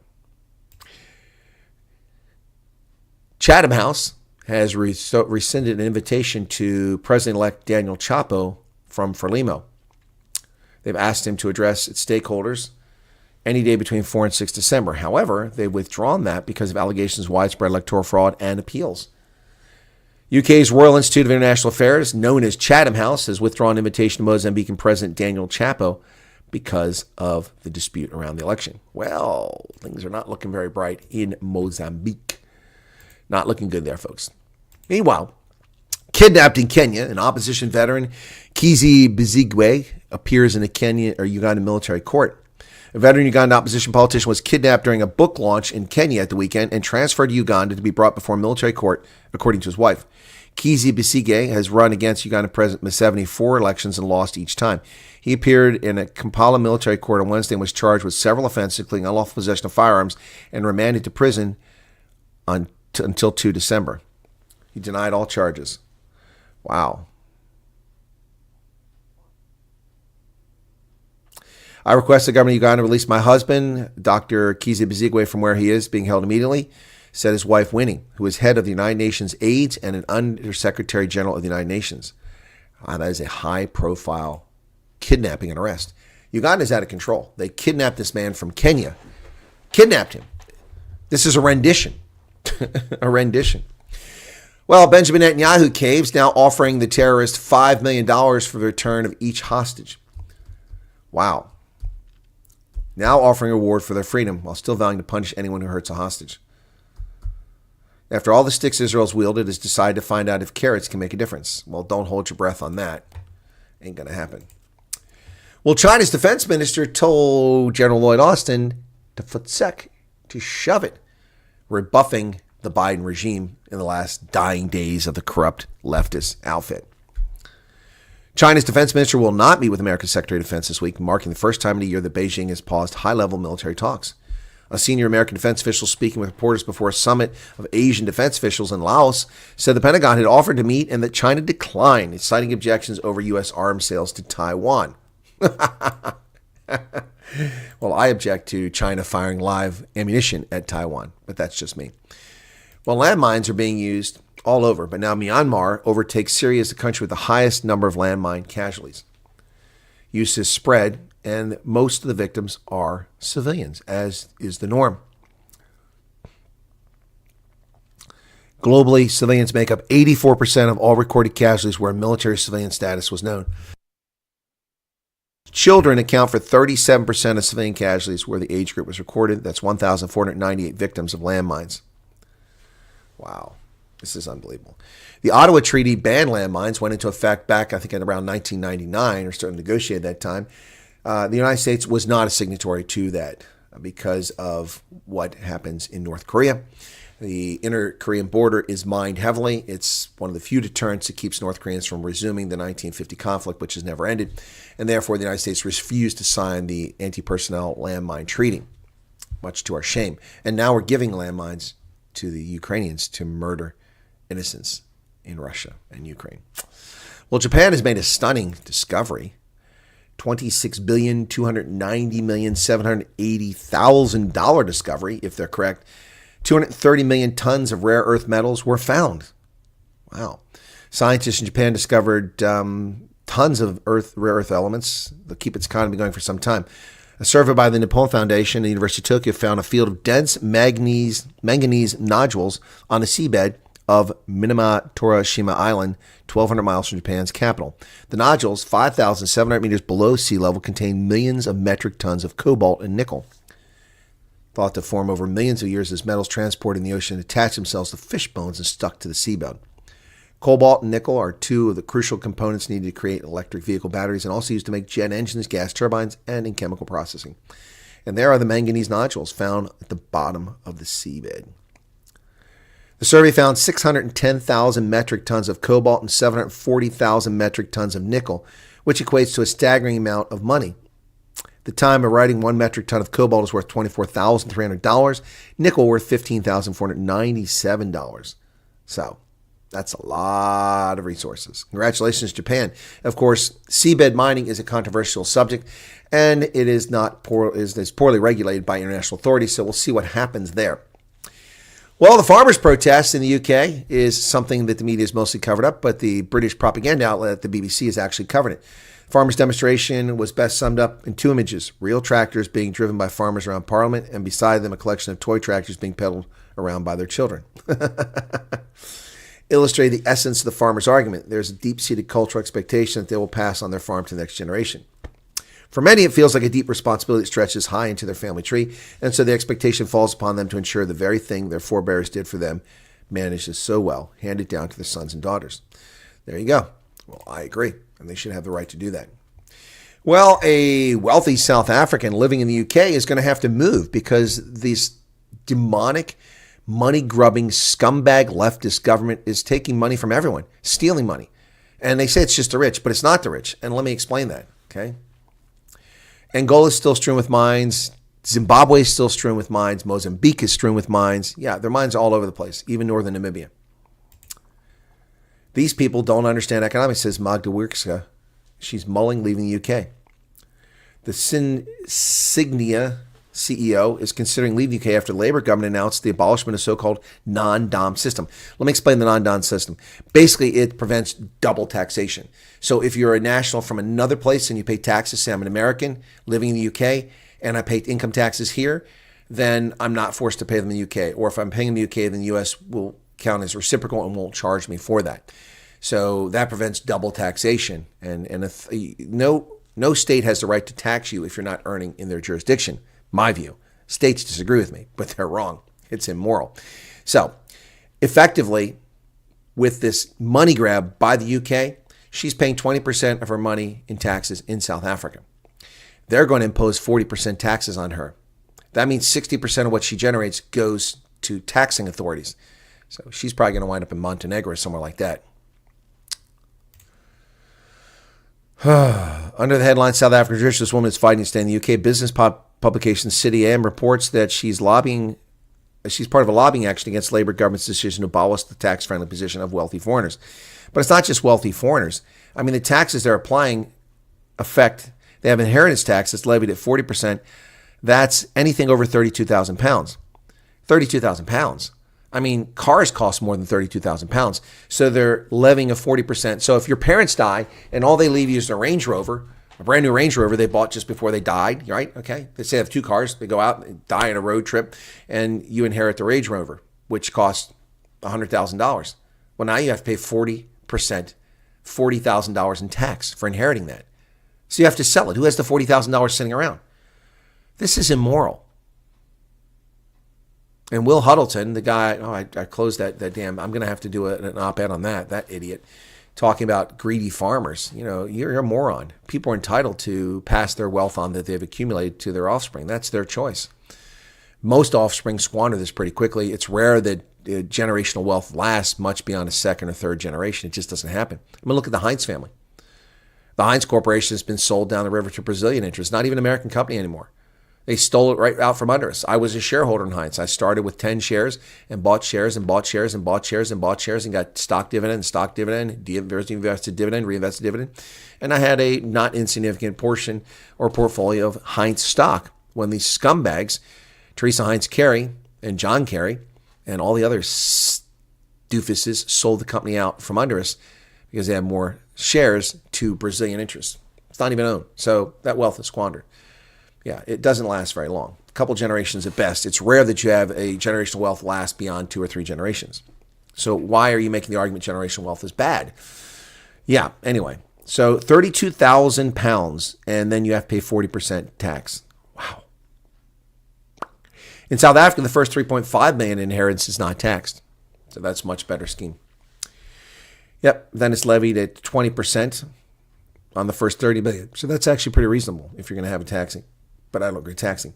Chatham House has rescinded an invitation to President-elect Daniel Chapo from Frelimo. They've asked him to address its stakeholders any day between 4 and 6 December. However, they've withdrawn that because of allegations of widespread electoral fraud and appeals. UK's Royal Institute of International Affairs, known as Chatham House, has withdrawn an invitation to Mozambican President Daniel Chapo because of the dispute around the election. Well, things are not looking very bright in Mozambique. Not looking good there, folks. Meanwhile, kidnapped in Kenya, an opposition veteran, Kizza Besigye, appears in a Uganda military court. A veteran Ugandan opposition politician was kidnapped during a book launch in Kenya at the weekend and transferred to Uganda to be brought before a military court, according to his wife. Kizza Besigye has run against Uganda President Museveni 4 elections and lost each time. He appeared in a Kampala military court on Wednesday and was charged with several offenses, including unlawful possession of firearms, and remanded to prison until 2 December. He denied all charges. Wow. I request the government of Uganda release my husband, Dr. Kizza Besigye, from where he is being held immediately, said his wife, Winnie, who is head of the United Nations AIDS and an Undersecretary General of the United Nations. That is a high-profile kidnapping and arrest. Uganda is out of control. They kidnapped this man from Kenya. Kidnapped him. This is a rendition. A rendition. Well, Benjamin Netanyahu caves, now offering the terrorists $5 million for the return of each hostage. Wow. Now offering a reward for their freedom while still vowing to punish anyone who hurts a hostage. After all the sticks Israel's wielded, has decided to find out if carrots can make a difference. Well, don't hold your breath on that. Ain't going to happen. Well, China's defense minister told General Lloyd Austin to futsek, to shove it, rebuffing the Biden regime in the last dying days of the corrupt leftist outfit. China's defense minister will not meet with America's Secretary of Defense this week, marking the first time in a year that Beijing has paused high-level military talks. A senior American defense official speaking with reporters before a summit of Asian defense officials in Laos said the Pentagon had offered to meet and that China declined, citing objections over U.S. arms sales to Taiwan. Well, I object to China firing live ammunition at Taiwan, but that's just me. Well, landmines are being used all over, but now Myanmar overtakes Syria as the country with the highest number of landmine casualties. Use has spread, and most of the victims are civilians, as is the norm. Globally, civilians make up 84% of all recorded casualties where military civilian status was known. Children account for 37% of civilian casualties where the age group was recorded. That's 1,498 victims of landmines. Wow, this is unbelievable. The Ottawa Treaty banned landmines, went into effect back, I think, at around 1999, or started to negotiate at that time. The United States was not a signatory to that because of what happens in North Korea. The inter-Korean border is mined heavily. It's one of the few deterrents that keeps North Koreans from resuming the 1950 conflict, which has never ended. And therefore, the United States refused to sign the anti-personnel landmine treaty, much to our shame. And now we're giving landmines to the Ukrainians to murder innocents in Russia and Ukraine. Well, Japan has made a stunning discovery. $26,290,780,000 discovery, if they're correct. 230 million tons of rare earth metals were found. Wow. Scientists in Japan discovered tons of rare earth elements that keep its economy going for some time. A survey by the Nippon Foundation at the University of Tokyo found a field of dense manganese nodules on the seabed of Minama Torishima Island, 1,200 miles from Japan's capital. The nodules, 5,700 meters below sea level, contain millions of metric tons of cobalt and nickel. Thought to form over millions of years as metals transported in the ocean attach themselves to fish bones and stuck to the seabed. Cobalt and nickel are two of the crucial components needed to create electric vehicle batteries and also used to make jet engines, gas turbines, and in chemical processing. And there are the manganese nodules found at the bottom of the seabed. The survey found 610,000 metric tons of cobalt and 740,000 metric tons of nickel, which equates to a staggering amount of money. At the time of writing, 1 metric ton of cobalt is worth $24,300, nickel worth $15,497. So that's a lot of resources. Congratulations, Japan. Of course, seabed mining is a controversial subject, and it is poorly regulated by international authorities, so we'll see what happens there. Well, the farmers' protest in the UK is something that the media has mostly covered up, but the British propaganda outlet, the BBC, has actually covered it. Farmers' demonstration was best summed up in 2 images: real tractors being driven by farmers around Parliament, and beside them a collection of toy tractors being pedaled around by their children. Illustrate the essence of the farmers' argument. There's a deep-seated cultural expectation that they will pass on their farm to the next generation. For many, it feels like a deep responsibility that stretches high into their family tree, and so the expectation falls upon them to ensure the very thing their forebears did for them manages so well, handed down to their sons and daughters. There you go. Well, I agree, and they should have the right to do that. Well, a wealthy South African living in the UK is going to have to move because this demonic, money-grubbing, scumbag leftist government is taking money from everyone, stealing money. And they say it's just the rich, but it's not the rich. And let me explain that, okay? Angola is still strewn with mines. Zimbabwe is still strewn with mines. Mozambique is strewn with mines. Yeah, there are mines all over the place, even northern Namibia. These people don't understand economics, says Magda Wierska. She's mulling leaving the UK. The Signia CEO is considering leaving the UK after the Labour government announced the abolishment of so-called non-dom system. Let me explain the non-dom system. Basically, it prevents double taxation. So if you're a national from another place and you pay taxes, say I'm an American living in the UK and I pay income taxes here, then I'm not forced to pay them in the UK. Or if I'm paying in the UK, then the US will count as reciprocal and won't charge me for that. So that prevents double taxation. And no state has the right to tax you if you're not earning in their jurisdiction. My view. States disagree with me, but they're wrong. It's immoral. So, effectively, with this money grab by the UK, she's paying 20% of her money in taxes in South Africa. They're going to impose 40% taxes on her. That means 60% of what she generates goes to taxing authorities. So she's probably going to wind up in Montenegro or somewhere like that. Under the headline, South African traditionalist woman is fighting to stay in the UK. Business publication City AM reports that she's part of a lobbying action against Labour government's decision to abolish the tax-friendly position of wealthy foreigners. But it's not just wealthy foreigners. I mean, the taxes they're applying they have inheritance tax that's levied at 40%. That's anything over £32,000. £32,000. I mean, cars cost more than £32,000. So they're levying a 40%. So if your parents die and all they leave you is a Range Rover, a brand new Range Rover they bought just before they died, right? Okay. They say they have 2 cars. They go out and die on a road trip and you inherit the Range Rover, which costs $100,000. Well, now you have to pay 40%, $40,000 in tax for inheriting that. So you have to sell it. Who has the $40,000 sitting around? This is immoral. And Will Huddleton, the guy, I closed that damn, I'm going to have to do an op-ed on that idiot, talking about greedy farmers. You know, you're a moron. People are entitled to pass their wealth on that they've accumulated to their offspring. That's their choice. Most offspring squander this pretty quickly. It's rare that generational wealth lasts much beyond a second or third generation. It just doesn't happen. I mean, look at the Heinz family. The Heinz Corporation has been sold down the river to Brazilian interests, not even an American company anymore. They stole it right out from under us. I was a shareholder in Heinz. I started with 10 shares and bought shares and bought shares and bought shares and bought shares and got stock dividend, reinvested dividend. And I had a not insignificant portion or portfolio of Heinz stock when these scumbags, Teresa Heinz Kerry and John Kerry and all the other doofuses sold the company out from under us because they had more shares to Brazilian interests. It's not even owned. So that wealth is squandered. Yeah, it doesn't last very long. A couple generations at best. It's rare that you have a generational wealth last beyond 2 or 3 generations. So why are you making the argument generational wealth is bad? Yeah, anyway. So £32,000 and then you have to pay 40% tax. Wow. In South Africa, the first 3.5 million inheritance is not taxed. So that's a much better scheme. Yep, then it's levied at 20% on the first 30 million. So that's actually pretty reasonable if you're going to have a taxing. But I don't agree taxing.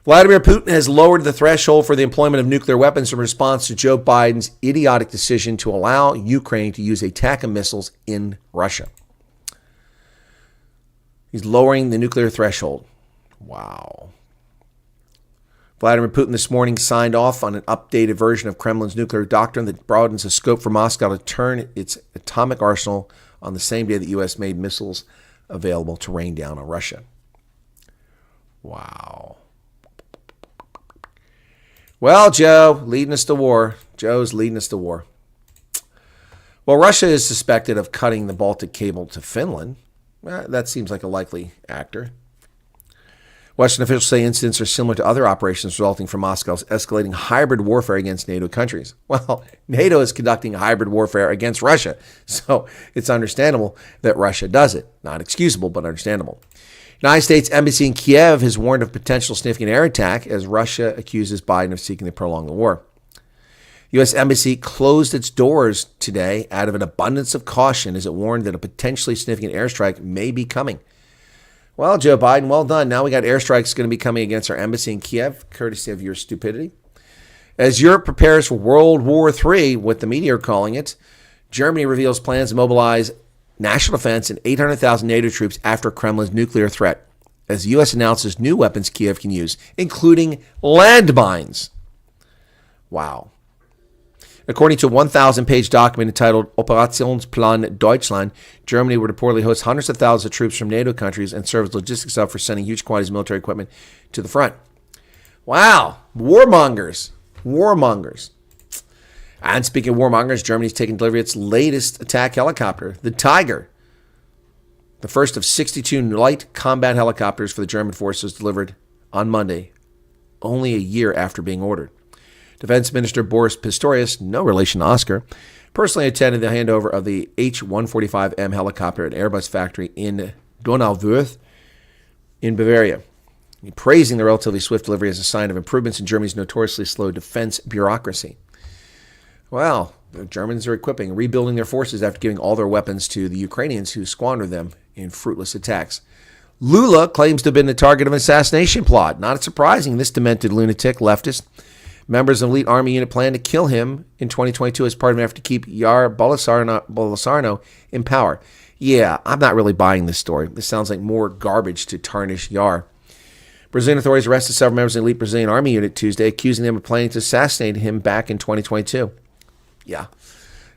Vladimir Putin has lowered the threshold for the employment of nuclear weapons in response to Joe Biden's idiotic decision to allow Ukraine to use ATACMS missiles in Russia. He's lowering the nuclear threshold. Wow. Vladimir Putin this morning signed off on an updated version of Kremlin's nuclear doctrine that broadens the scope for Moscow to turn its atomic arsenal on the same day the U.S. made missiles available to rain down on Russia. Wow. Well, Joe, leading us to war. Joe's leading us to war. Well, Russia is suspected of cutting the Baltic cable to Finland. That seems like a likely actor. Western officials say incidents are similar to other operations resulting from Moscow's escalating hybrid warfare against NATO countries. Well, NATO is conducting hybrid warfare against Russia, so it's understandable that Russia does it. Not excusable, but understandable. United States Embassy in Kiev has warned of potential significant air attack as Russia accuses Biden of seeking to prolong the war. U.S. Embassy closed its doors today out of an abundance of caution as it warned that a potentially significant airstrike may be coming. Well, Joe Biden, well done. Now we got airstrikes going to be coming against our embassy in Kiev, courtesy of your stupidity. As Europe prepares for World War III, what the media are calling it, Germany reveals plans to mobilize national defense and 800,000 NATO troops after Kremlin's nuclear threat, as the U.S. announces new weapons Kiev can use, including landmines. Wow. According to a 1,000-page document entitled Operationsplan Deutschland, Germany would reportedly host hundreds of thousands of troops from NATO countries and serve as logistics hub for sending huge quantities of military equipment to the front. Wow. Warmongers. Warmongers. And speaking of warmongers, Germany's taking delivery of its latest attack helicopter, the Tiger. The first of 62 light combat helicopters for the German forces delivered on Monday, only a year after being ordered. Defense Minister Boris Pistorius, no relation to Oscar, personally attended the handover of the H-145M helicopter at Airbus factory in Donauwörth in Bavaria, praising the relatively swift delivery as a sign of improvements in Germany's notoriously slow defense bureaucracy. Well, the Germans are rebuilding their forces after giving all their weapons to the Ukrainians who squandered them in fruitless attacks. Lula claims to have been the target of an assassination plot. Not surprising, this demented lunatic leftist. Members of the elite army unit plan to kill him in 2022 as part of an effort to keep Jair Bolsonaro in power. Yeah, I'm not really buying this story. This sounds like more garbage to tarnish Jair. Brazilian authorities arrested several members of the elite Brazilian army unit Tuesday, accusing them of planning to assassinate him back in 2022. Yeah,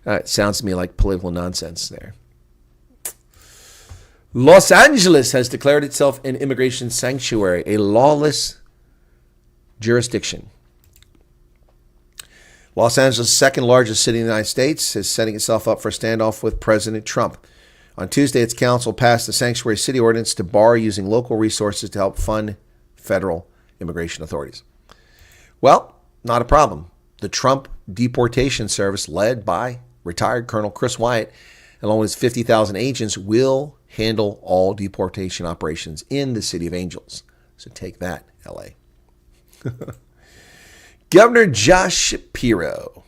it sounds to me like political nonsense there. Los Angeles has declared itself an immigration sanctuary, a lawless jurisdiction. Los Angeles, second largest city in the United States, is setting itself up for a standoff with President Trump. On Tuesday, its council passed the sanctuary city ordinance to bar using local resources to help fund federal immigration authorities. Well, not a problem. The Trump deportation service, led by retired Colonel Chris Wyatt, along with his 50,000 agents, will handle all deportation operations in the City of Angels. So take that, L.A. Governor Josh Shapiro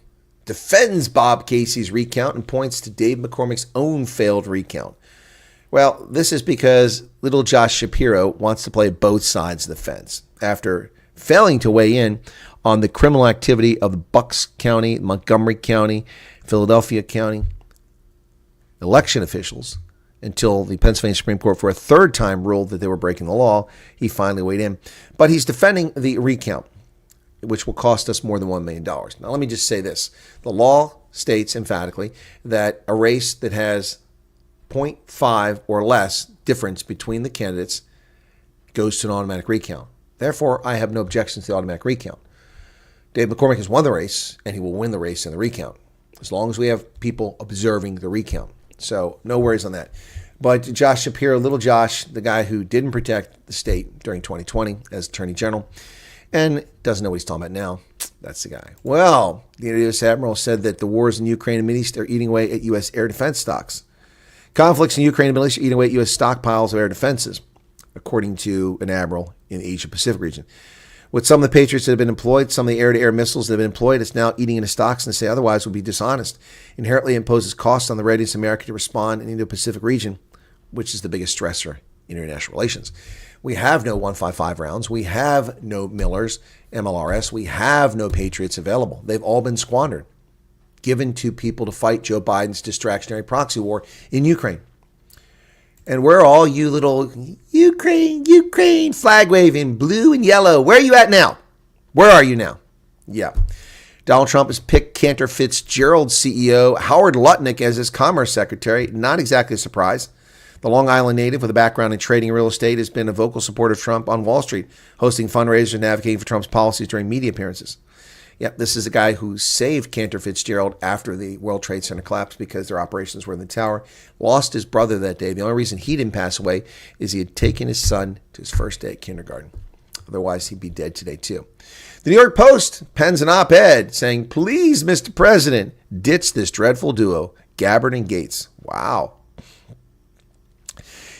defends Bob Casey's recount and points to Dave McCormick's own failed recount. Well, this is because little Josh Shapiro wants to play both sides of the fence. After failing to weigh in on the criminal activity of Bucks County, Montgomery County, Philadelphia County election officials until the Pennsylvania Supreme Court for a third time ruled that they were breaking the law, he finally weighed in. But he's defending the recount, which will cost us more than $1 million. Now, let me just say this. The law states emphatically that a race that has 0.5 or less difference between the candidates goes to an automatic recount. Therefore, I have no objections to the automatic recount. Dave McCormick has won the race, and he will win the race in the recount, as long as we have people observing the recount. So no worries on that. But Josh Shapiro, little Josh, the guy who didn't protect the state during 2020 as Attorney General, and doesn't know what he's talking about now. That's the guy. Well, the U.S. Admiral said that the wars in Ukraine and Middle East are eating away at U.S. air defense stocks. Conflicts in Ukraine and Middle East are eating away at U.S. stockpiles of air defenses, according to an admiral in the Asia-Pacific region. With some of the Patriots that have been employed, some of the air-to-air missiles that have been employed, it's now eating into stocks, and to say otherwise would be dishonest. Inherently imposes costs on the readiness of America to respond in the Indo-Pacific region, which is the biggest stressor in international relations. We have no 155 rounds. We have no Millers, MLRS. We have no Patriots available. They've all been squandered, given to people to fight Joe Biden's distractionary proxy war in Ukraine. And where are all you little Ukraine flag waving blue and yellow? Where are you at now? Where are you now? Yeah. Donald Trump has picked Cantor Fitzgerald CEO Howard Lutnick as his commerce secretary. Not exactly a surprise. The Long Island native with a background in trading and real estate has been a vocal supporter of Trump on Wall Street, hosting fundraisers and advocating for Trump's policies during media appearances. Yep, this is a guy who saved Cantor Fitzgerald after the World Trade Center collapsed because their operations were in the tower. Lost his brother that day. The only reason he didn't pass away is he had taken his son to his first day at kindergarten. Otherwise, he'd be dead today, too. The New York Post pens an op-ed saying, "Please, Mr. President, ditch this dreadful duo, Gabbard and Gates." Wow.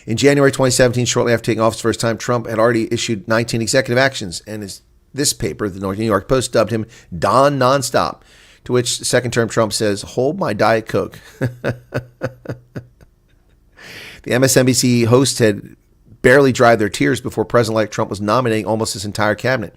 In January 2017, shortly after taking office the first time, Trump had already issued 19 executive actions, and this paper, the New York Post, dubbed him Don Nonstop, to which the second-term Trump says, "Hold my Diet Coke." The MSNBC host had barely dried their tears before President-elect Trump was nominating almost his entire cabinet.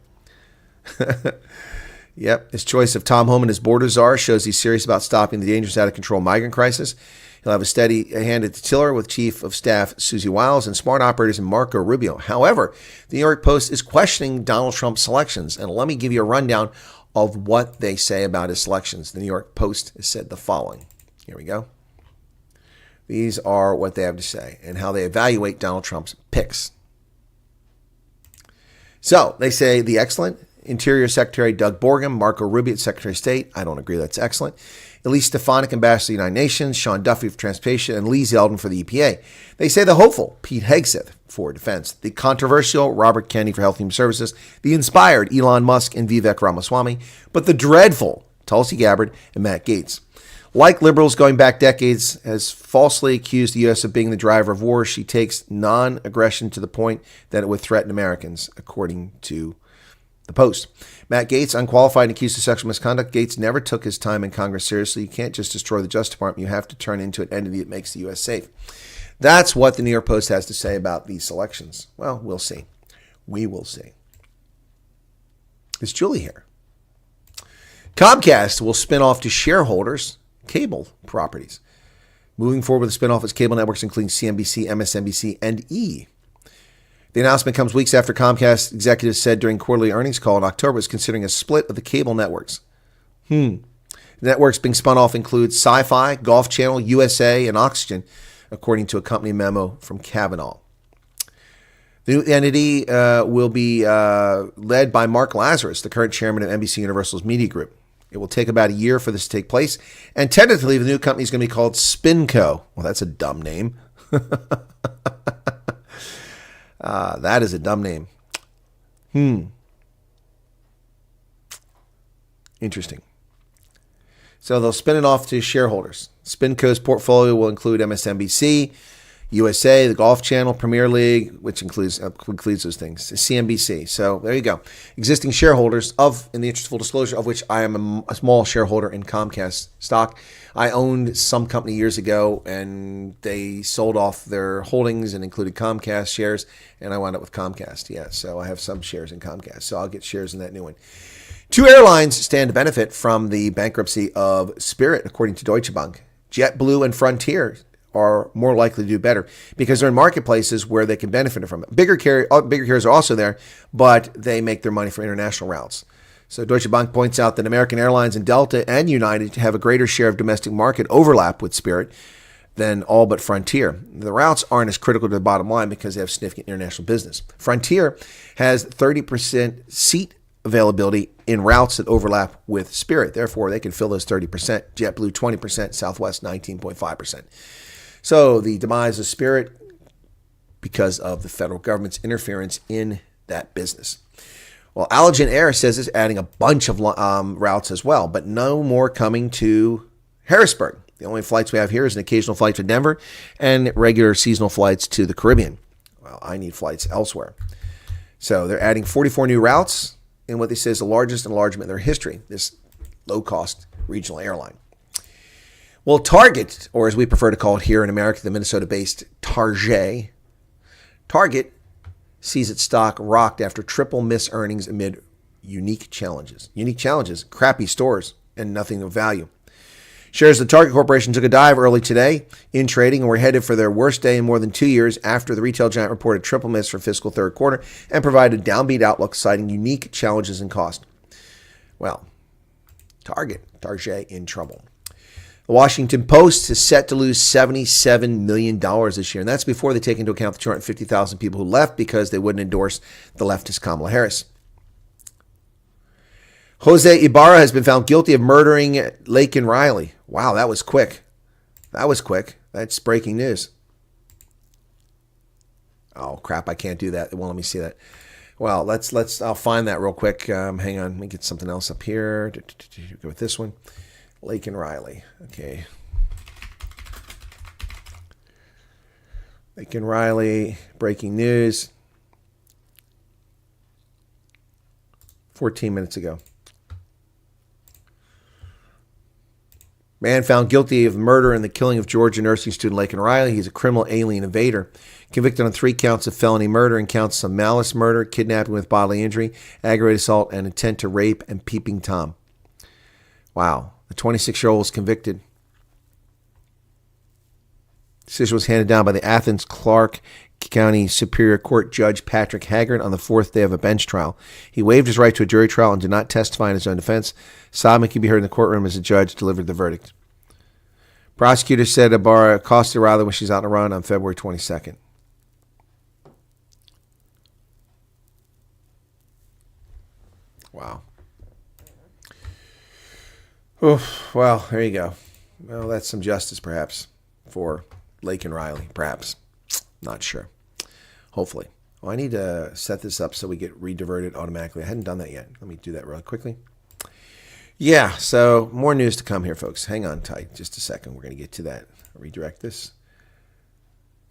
Yep, his choice of Tom Homan as border czar shows he's serious about stopping the dangerous, out-of-control migrant crisis. He'll have a steady hand at the tiller with Chief of Staff Susie Wiles and smart operators in Marco Rubio. However, the New York Post is questioning Donald Trump's selections, and let me give you a rundown of what they say about his selections. The New York Post has said the following. Here we go. These are what they have to say and how they evaluate Donald Trump's picks. So they say the excellent Interior Secretary Doug Borgham, Marco Rubio, Secretary of State. I don't agree that's excellent. Elise Stefanik, Ambassador to the United Nations, Sean Duffy for Transportation, and Lee Zeldin for the EPA. They say the hopeful Pete Hegseth for Defense, the controversial Robert Kennedy for Health and Human Services, the inspired Elon Musk and Vivek Ramaswamy, but the dreadful Tulsi Gabbard and Matt Gaetz. Like liberals going back decades, has falsely accused the U.S. of being the driver of war. She takes non-aggression to the point that it would threaten Americans, according to the Post. Matt Gaetz, unqualified and accused of sexual misconduct. Gaetz never took his time in Congress seriously. You can't just destroy the Justice Department. You have to turn into an entity that makes the U.S. safe. That's what the New York Post has to say about these elections. Well, we'll see. We will see. Is Julie here? Comcast will spin off to shareholders cable properties. Moving forward with the spin-off its cable networks, including CNBC, MSNBC, and E! The announcement comes weeks after Comcast executives said during quarterly earnings call in October is considering a split of the cable networks. The networks being spun off include Sci-Fi, Golf Channel, USA, and Oxygen, according to a company memo from Kavanaugh. The new entity will be led by Mark Lazarus, the current chairman of NBC Universal's Media Group. It will take about a year for this to take place, and tentatively the new company is going to be called SpinCo. Well, that's a dumb name. That is a dumb name. Interesting. So they'll spin it off to shareholders. SpinCo's portfolio will include MSNBC, USA, the Golf Channel, Premier League, which includes those things, CNBC. So there you go. Existing shareholders of, in the interest of full disclosure, of which I am a small shareholder in Comcast stock. I owned some company years ago, and they sold off their holdings and included Comcast shares, and I wound up with Comcast. Yeah, so I have some shares in Comcast, so I'll get shares in that new one. Two airlines stand to benefit from the bankruptcy of Spirit, according to Deutsche Bank. JetBlue and Frontier are more likely to do better because they're in marketplaces where they can benefit from it. Bigger carriers are also there, but they make their money from international routes. So Deutsche Bank points out that American Airlines and Delta and United have a greater share of domestic market overlap with Spirit than all but Frontier. The routes aren't as critical to the bottom line because they have significant international business. Frontier has 30% seat availability in routes that overlap with Spirit. Therefore, they can fill those 30%. JetBlue 20%, Southwest 19.5%. So the demise of Spirit because of the federal government's interference in that business. Well, Allegiant Air says it's adding a bunch of routes as well, but no more coming to Harrisburg. The only flights we have here is an occasional flight to Denver and regular seasonal flights to the Caribbean. Well, I need flights elsewhere. So they're adding 44 new routes in what they say is the largest enlargement in their history, this low-cost regional airline. Well, Target, or as we prefer to call it here in America, the Minnesota-based Target, sees its stock rocked after triple miss earnings amid unique challenges. Unique challenges, crappy stores, and nothing of value. Shares of the Target Corporation took a dive early today in trading and were headed for their worst day in more than 2 years after the retail giant reported triple miss for fiscal third quarter and provided a downbeat outlook citing unique challenges in cost. Well, Target in trouble. The Washington Post is set to lose $77 million this year, and that's before they take into account the 250,000 people who left because they wouldn't endorse the leftist Kamala Harris. Jose Ibarra has been found guilty of murdering Laken Riley. Wow, that was quick. That's breaking news. Oh, crap, I can't do that. It won't let me see that. Well, I'll find that real quick. Hang on, let me get something else up here. Go with this one. Laken Riley. Okay. Laken Riley, breaking news. 14 minutes ago. Man found guilty of murder and the killing of Georgia nursing student Laken Riley. He's a criminal alien invader. Convicted on 3 counts of felony murder and counts of malice murder, kidnapping with bodily injury, aggravated assault, and intent to rape and peeping Tom. Wow. The 26-year-old was convicted. The decision was handed down by the Athens-Clarke County Superior Court Judge Patrick Haggard on the 4th day of a bench trial. He waived his right to a jury trial and did not testify in his own defense. Sobbing could be heard in the courtroom as the judge delivered the verdict. Prosecutor said Ibarra accosted Riley when she's out on a run on February 22nd. Wow. Oof, well, there you go. Well, that's some justice, perhaps, for Laken Riley. Perhaps. Not sure. Hopefully. Well, I need to set this up so we get rediverted automatically. I hadn't done that yet. Let me do that really quickly. Yeah, so more news to come here, folks. Hang on tight just a second. We're going to get to that. I'll redirect this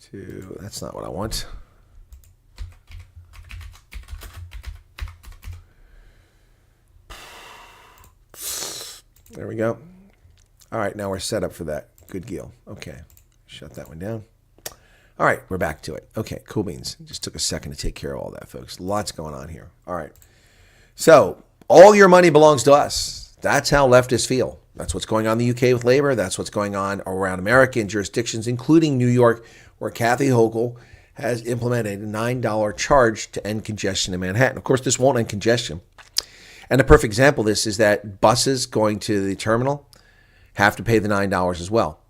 to... That's not what I want. There we go. All right, now we're set up for that. Good deal. Okay, shut that one down. All right, we're back to it. Okay, cool beans. Just took a second to take care of all that, folks. Lots going on here. All right. So, all your money belongs to us. That's how leftists feel. That's what's going on in the UK with labor. That's what's going on around America in jurisdictions, including New York, where Kathy Hochul has implemented a $9 charge to end congestion in Manhattan. Of course, this won't end congestion. And a perfect example of this is that buses going to the terminal have to pay the $9 as well.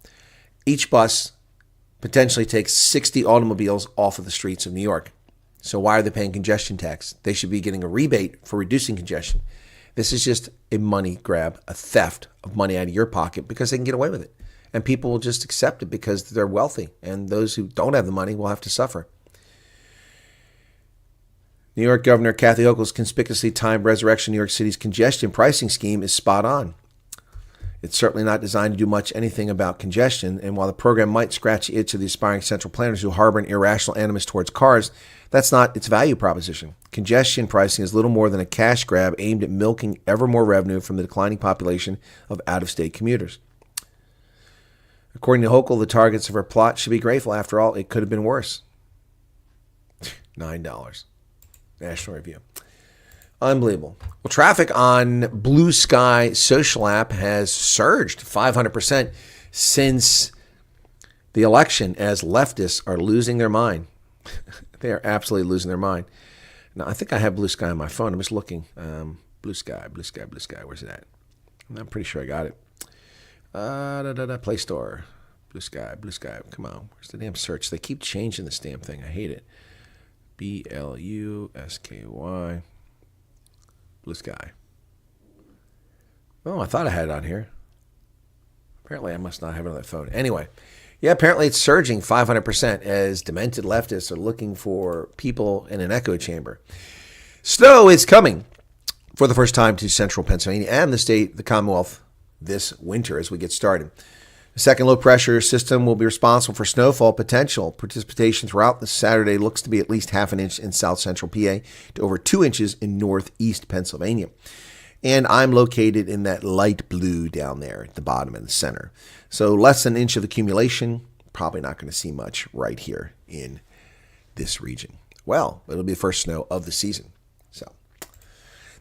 Each bus potentially takes 60 automobiles off of the streets of New York. So why are they paying congestion tax? They should be getting a rebate for reducing congestion. This is just a money grab, a theft of money out of your pocket because they can get away with it. And people will just accept it because they're wealthy. And those who don't have the money will have to suffer. New York Governor Kathy Hochul's conspicuously timed resurrection of New York City's congestion pricing scheme is spot on. It's certainly not designed to do much anything about congestion, and while the program might scratch the itch of the aspiring central planners who harbor an irrational animus towards cars, that's not its value proposition. Congestion pricing is little more than a cash grab aimed at milking ever more revenue from the declining population of out-of-state commuters. According to Hochul, the targets of her plot should be grateful. After all, it could have been worse. $9. National Review. Unbelievable. Well, traffic on Blue Sky social app has surged 500% since the election as leftists are losing their mind. They are absolutely losing their mind. Now, I think I have Blue Sky on my phone. I'm just looking. Blue Sky. Where's it at? I'm pretty sure I got it. Play Store. Blue Sky. Come on. Where's the damn search? They keep changing this damn thing. I hate it. Blusky. Blue Sky. Oh, I thought I had it on here. Apparently, I must not have it on that phone. Anyway, yeah, apparently it's surging 500% as demented leftists are looking for people in an echo chamber. Snow is coming for the first time to central Pennsylvania and the Commonwealth this winter as we get started. The second low-pressure system will be responsible for snowfall potential. Precipitation throughout the Saturday looks to be at least half an inch in south-central PA to over 2 inches in northeast Pennsylvania. And I'm located in that light blue down there at the bottom and the center. So less than an inch of accumulation. Probably not going to see much right here in this region. Well, it'll be the first snow of the season. So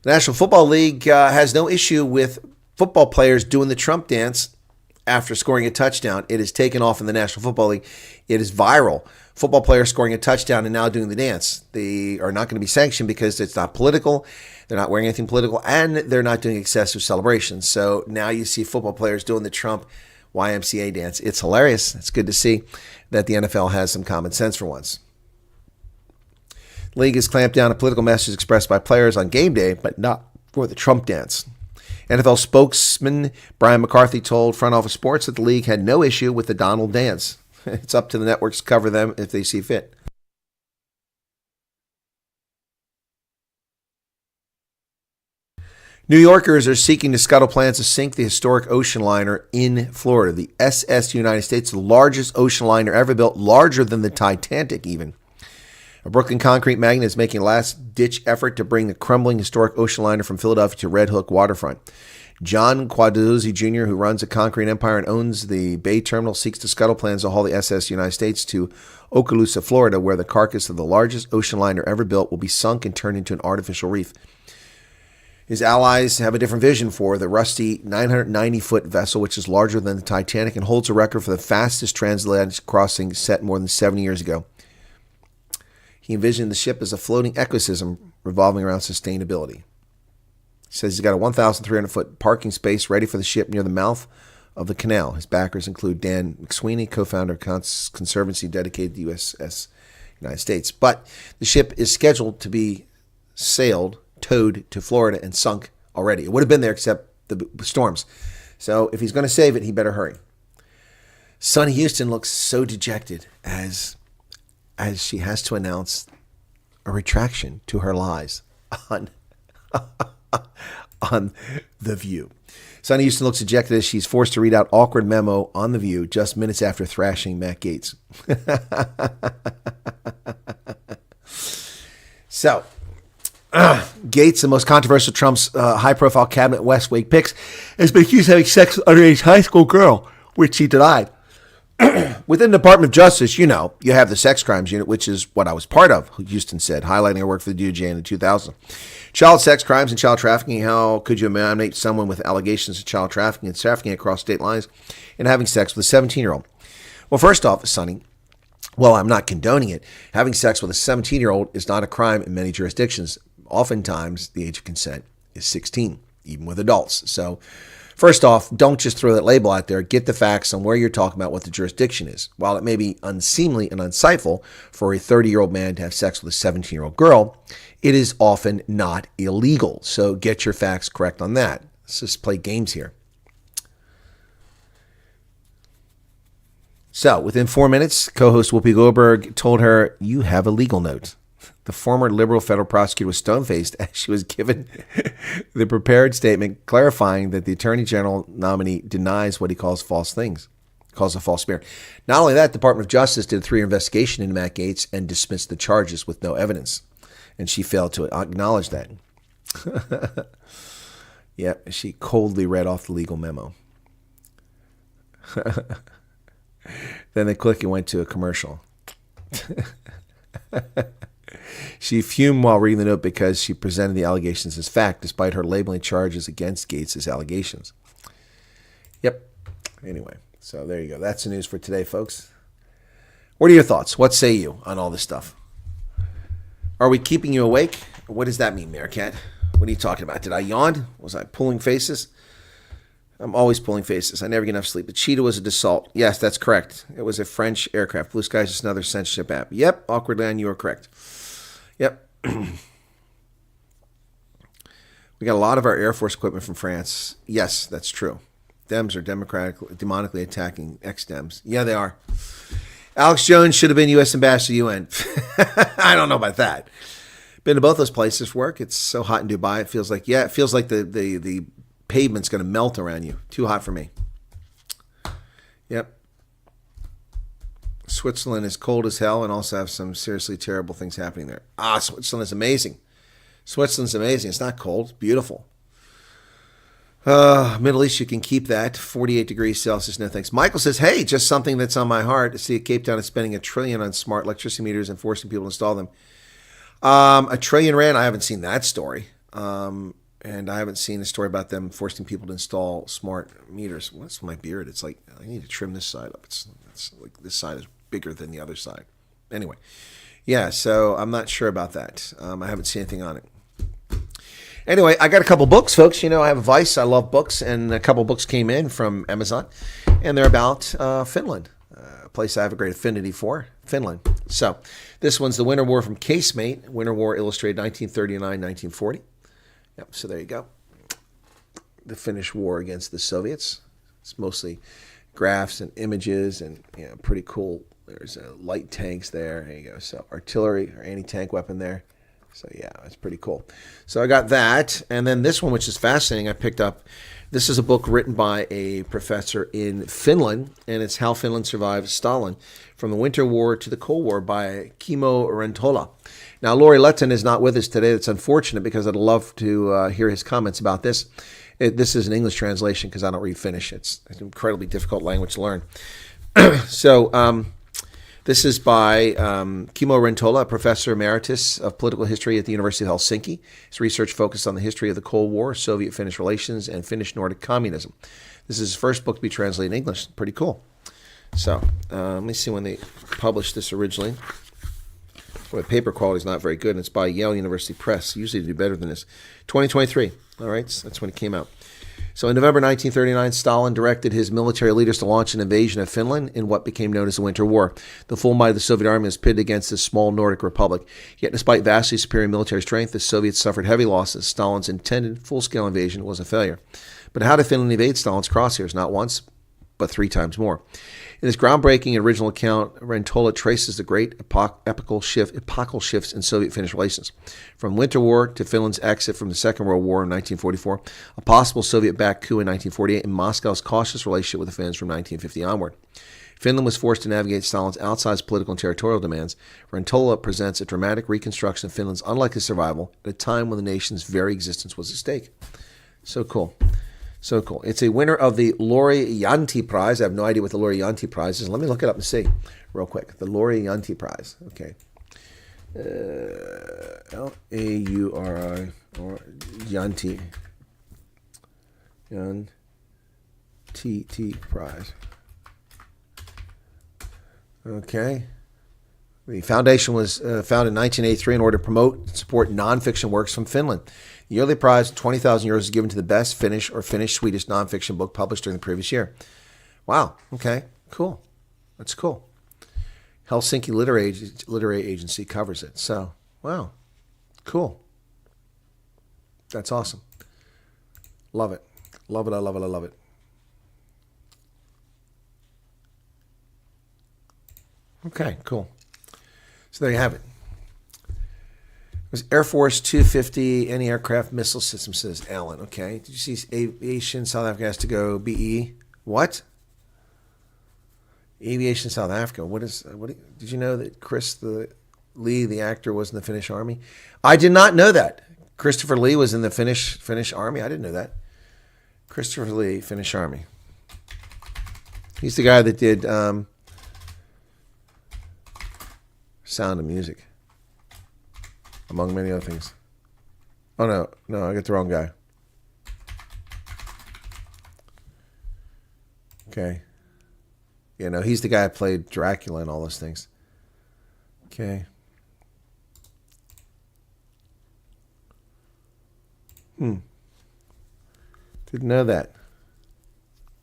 the National Football League has no issue with football players doing the Trump dance after scoring a touchdown. It has taken off in the National Football League. It is viral. Football players scoring a touchdown and now doing the dance. They are not going to be sanctioned because it's not political. They're not wearing anything political, and they're not doing excessive celebrations. So now you see football players doing the Trump YMCA dance. It's hilarious. It's good to see that the NFL has some common sense for once. The league has clamped down on political messages expressed by players on game day, but not for the Trump dance. NFL spokesman Brian McCarthy told Front Office Sports that the league had no issue with the Donald dance. It's up to the networks to cover them if they see fit. New Yorkers are seeking to scuttle plans to sink the historic ocean liner in Florida. The SS United States, the largest ocean liner ever built, larger than the Titanic even. A Brooklyn concrete magnate is making a last-ditch effort to bring the crumbling historic ocean liner from Philadelphia to Red Hook waterfront. John Quaduzzi Jr., who runs a concrete empire and owns the Bay Terminal, seeks to scuttle plans to haul the SS United States to Okaloosa, Florida, where the carcass of the largest ocean liner ever built will be sunk and turned into an artificial reef. His allies have a different vision for the rusty 990-foot vessel, which is larger than the Titanic and holds a record for the fastest transatlantic crossing set more than 70 years ago. He envisioned the ship as a floating ecosystem revolving around sustainability. He says he's got a 1,300-foot parking space ready for the ship near the mouth of the canal. His backers include Dan McSweeney, co-founder of Conservancy dedicated to the USS United States. But the ship is scheduled to be towed to Florida and sunk already. It would have been there except the storms. So if he's going to save it, he better hurry. Sonny Houston looks so dejected as she has to announce a retraction to her lies on The View. Sonny Houston looks dejected as she's forced to read out awkward memo on The View just minutes after thrashing Matt Gaetz. So, Gaetz, the most controversial Trump's high-profile cabinet West Wing picks, has been accused of having sex with an underage high school girl, which he denied. Within the Department of Justice, you have the sex crimes unit, which is what I was part of, Houston said, highlighting her work for the DOJ in the 2000s. Child sex crimes and child trafficking. How could you nominate someone with allegations of child trafficking and trafficking across state lines and having sex with a 17-year-old? Well, first off, Sonny, well, I'm not condoning it. Having sex with a 17-year-old is not a crime in many jurisdictions. Oftentimes, the age of consent is 16, even with adults. So, first off, don't just throw that label out there. Get the facts on where you're talking about what the jurisdiction is. While it may be unseemly and unsightful for a 30-year-old man to have sex with a 17-year-old girl, it is often not illegal. So get your facts correct on that. Let's just play games here. So, within 4 minutes, co-host Whoopi Goldberg told her, "You have a legal note." The former liberal federal prosecutor was stone-faced as she was given the prepared statement clarifying that the Attorney General nominee denies what he calls false things, calls a false smear. Not only that, the Department of Justice did a 3-year investigation into Matt Gaetz and dismissed the charges with no evidence. And she failed to acknowledge that. Yep, she coldly read off the legal memo. Then they quickly went to a commercial. She fumed while reading the note because she presented the allegations as fact, despite her labeling charges against Gaetz as allegations. Yep. Anyway, so there you go. That's the news for today, folks. What are your thoughts? What say you on all this stuff? Are we keeping you awake? What does that mean, Meerkat? What are you talking about? Did I yawn? Was I pulling faces? I'm always pulling faces. I never get enough sleep. The Cheetah was a Dassault. Yes, that's correct. It was a French aircraft. Blue Sky is just another censorship app. Yep, Awkward Land, you are correct. Yep. We got a lot of our Air Force equipment from France. Yes, that's true. Dems are demonically attacking ex-Dems. Yeah, they are. Alex Jones should have been U.S. Ambassador to UN. I don't know about that. Been to both those places for work. It's so hot in Dubai. It feels like, the pavement's going to melt around you. Too hot for me. Yep. Switzerland is cold as hell and also have some seriously terrible things happening there. Switzerland is amazing. Switzerland's amazing. It's not cold. It's beautiful. Middle East, you can keep that. 48 degrees Celsius, no thanks. Michael says, hey, just something that's on my heart. To see Cape Town is spending $1 trillion on smart electricity meters and forcing people to install them. $1 trillion rand, I haven't seen that story. And I haven't seen a story about them forcing people to install smart meters. What's my beard? It's like, I need to trim this side up. It's like this side is bigger than the other side. Anyway, yeah, so I'm not sure about that. I haven't seen anything on it. Anyway, I got a couple books, folks. You know, I have a vice. I love books, and a couple books came in from Amazon, and they're about Finland, a place I have a great affinity for, Finland. So this one's The Winter War from Casemate, Winter War Illustrated 1939-1940. Yep, so there you go. The Finnish war against the Soviets. It's mostly graphs and images and, you know, pretty cool. There's light tanks there. There you go. So artillery or anti-tank weapon there. So yeah, it's pretty cool. So I got that. And then this one, which is fascinating, I picked up. This is a book written by a professor in Finland, and it's How Finland Survived Stalin, From the Winter War to the Cold War by Kimmo Rentola. Now, Lori Letton is not with us today. That's unfortunate because I'd love to hear his comments about this. This is an English translation because I don't read Finnish. It's an incredibly difficult language to learn. So this is by Kimmo Rentola, a professor emeritus of political history at the University of Helsinki. His research focused on the history of the Cold War, Soviet-Finnish relations, and Finnish-Nordic communism. This is his first book to be translated in English. Pretty cool. So let me see when they published this originally. Well, the paper quality is not very good, and it's by Yale University Press. Usually they do better than this. 2023. All right, so that's when it came out. So in November 1939, Stalin directed his military leaders to launch an invasion of Finland in what became known as the Winter War. The full might of the Soviet army was pitted against this small Nordic republic. Yet despite vastly superior military strength, the Soviets suffered heavy losses. Stalin's intended full-scale invasion was a failure. But how did Finland evade Stalin's crosshairs? Not once, but 3 times more. In his groundbreaking and original account, Rentola traces the great epochal shifts in Soviet-Finnish relations. From Winter War to Finland's exit from the Second World War in 1944, a possible Soviet-backed coup in 1948, and Moscow's cautious relationship with the Finns from 1950 onward. Finland was forced to navigate Stalin's outsized political and territorial demands. Rentola presents a dramatic reconstruction of Finland's unlikely survival at a time when the nation's very existence was at stake. So cool. So cool. It's a winner of the Lauri Jäntti Prize. I have no idea what the Lauri Jäntti Prize is. Let me look it up and see real quick. The Lauri Jäntti Prize. Okay. Lauri or Jäntti. Jäntti Prize. Okay. The foundation was founded in 1983 in order to promote and support nonfiction works from Finland. The yearly prize of 20,000 euros is given to the best Finnish or Finnish-Swedish nonfiction book published during the previous year. Wow. Okay. Cool. That's cool. Helsinki Literary Agency covers it. So, wow. Cool. That's awesome. Love it. Love it. I love it. I love it. Okay. Cool. So there you have it. It was Air Force 250 anti-aircraft missile system, says Alan. Okay. Did you see aviation South Africa has to go BE? What? Aviation South Africa. Did you know that Chris Lee, the actor, was in the Finnish army? I did not know that. Christopher Lee was in the Finnish army. I didn't know that. Christopher Lee, Finnish army. He's the guy that did Sound of Music, among many other things. Oh, no, I got the wrong guy. Okay. Yeah, no, he's the guy that played Dracula and all those things. Okay. Didn't know that.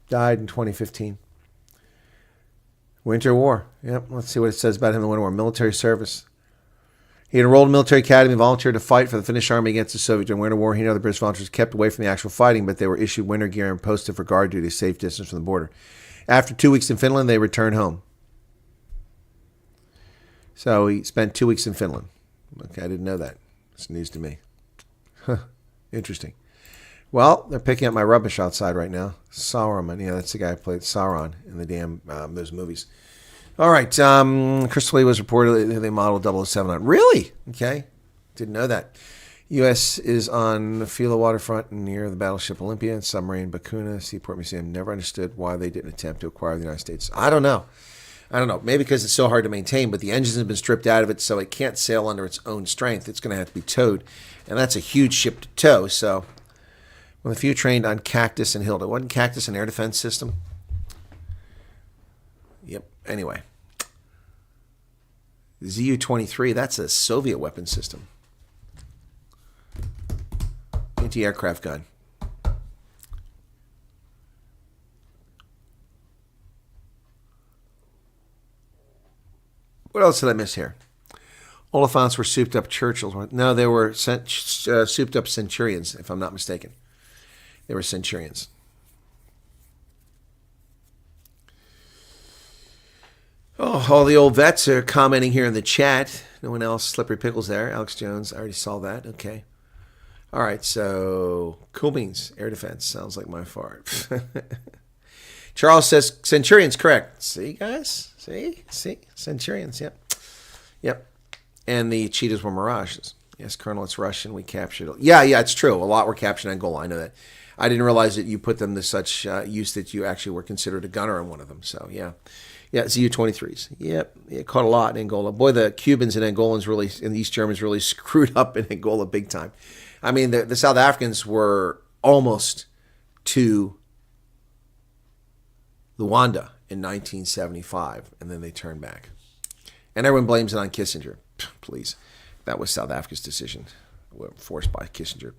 Died in 2015. Winter War. Yep, let's see what it says about him in the Winter War. Military service. He had enrolled in the military academy and volunteered to fight for the Finnish army against the Soviets during Winter War. He and other British volunteers kept away from the actual fighting, but they were issued winter gear and posted for guard duty, a safe distance from the border. After 2 weeks in Finland, they returned home. So he spent 2 weeks in Finland. Okay, I didn't know that. It's news to me. Huh, interesting. Well, they're picking up my rubbish outside right now. Sauron, yeah, that's the guy who played Sauron in the damn those movies. All right, Chris Lee was reportedly they modeled 007 on. Really? Okay, didn't know that. U.S. is on the Philo waterfront near the battleship Olympia and submarine Bakuna Seaport Museum. Never understood why they didn't attempt to acquire the United States. I don't know. Maybe because it's so hard to maintain, but the engines have been stripped out of it, so it can't sail under its own strength. It's going to have to be towed, and that's a huge ship to tow, so Well, a few trained on Cactus and Hilda. Wasn't Cactus an air defense system? Yep. Anyway. Zu-23, that's a Soviet weapon system. Anti-aircraft gun. What else did I miss here? Oliphants were souped up Churchills. No, they were souped up Centurions, if I'm not mistaken. They were Centurions. Oh, all the old vets are commenting here in the chat. No one else. Slippery Pickles there. Alex Jones. I already saw that. Okay. All right. So, cool beans. Air defense. Sounds like my fart. Charles says Centurions, correct. See, guys? See? Centurions, yep. Yep. And the cheetahs were Mirages. Yes, Colonel, it's Russian. We captured it. Yeah, it's true. A lot were captured in Angola. I know that. I didn't realize that you put them to such use that you actually were considered a gunner in one of them. So, yeah. Yeah, Zu-23s. Yep, it caught a lot in Angola. Boy, the Cubans and Angolans really, and the East Germans really screwed up in Angola big time. I mean, the South Africans were almost to Luanda in 1975, and then they turned back. And everyone blames it on Kissinger. Please. That was South Africa's decision, forced by Kissinger.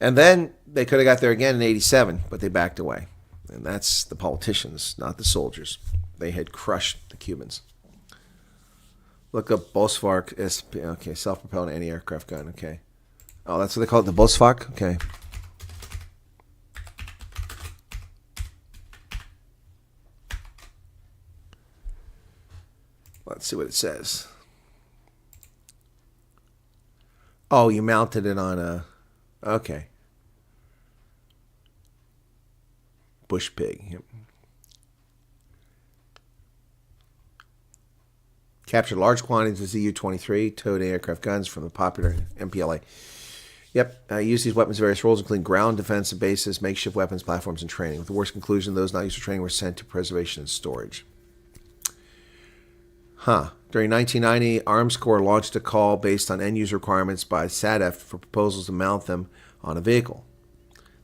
And then they could have got there again in 87, but they backed away. And that's the politicians, not the soldiers. They had crushed the Cubans. Look up Bosvark. Okay, self-propelled anti-aircraft gun. Okay. Oh, that's what they call it, the Bosvark? Okay. Let's see what it says. Oh, you mounted it on a... Okay. Bush pig. Yep. Captured large quantities of Zu-23 towed aircraft guns from the popular MPLA. Yep. Used these weapons in various roles, including ground defense of bases, makeshift weapons, platforms, and training. With the worst conclusion, those not used for training were sent to preservation and storage. During 1990, Arms Corps launched a call based on end-user requirements by SADF for proposals to mount them on a vehicle.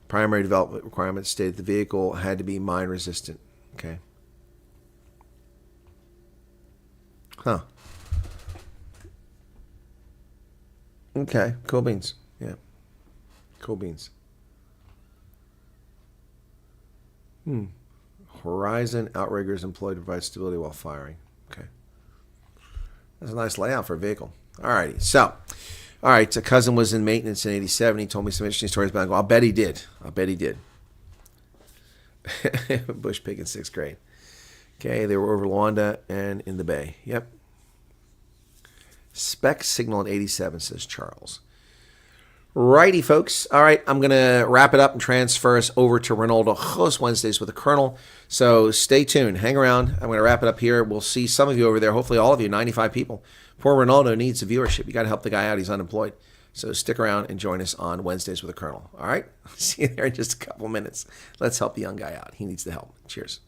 Primary development requirements stated the vehicle had to be mine-resistant. Okay. Okay, cool beans. Yeah. Cool beans. Horizon outriggers employed to provide stability while firing. Okay. That's a nice layout for a vehicle. Alrighty. So, a cousin was in maintenance in 87. He told me some interesting stories about Angola. I'll bet he did. Bush pig in 6th grade. Okay, they were over Luanda and in the Bay. Yep. Spec signal at 87, says Charles. Righty, folks. All right, I'm going to wrap it up and transfer us over to Ronaldo Host Wednesdays with the Colonel. So stay tuned. Hang around. I'm going to wrap it up here. We'll see some of you over there, hopefully all of you, 95 people. Poor Ronaldo needs the viewership. You got to help the guy out. He's unemployed. So stick around and join us on Wednesdays with the Colonel. All right? See you there in just a couple minutes. Let's help the young guy out. He needs the help. Cheers.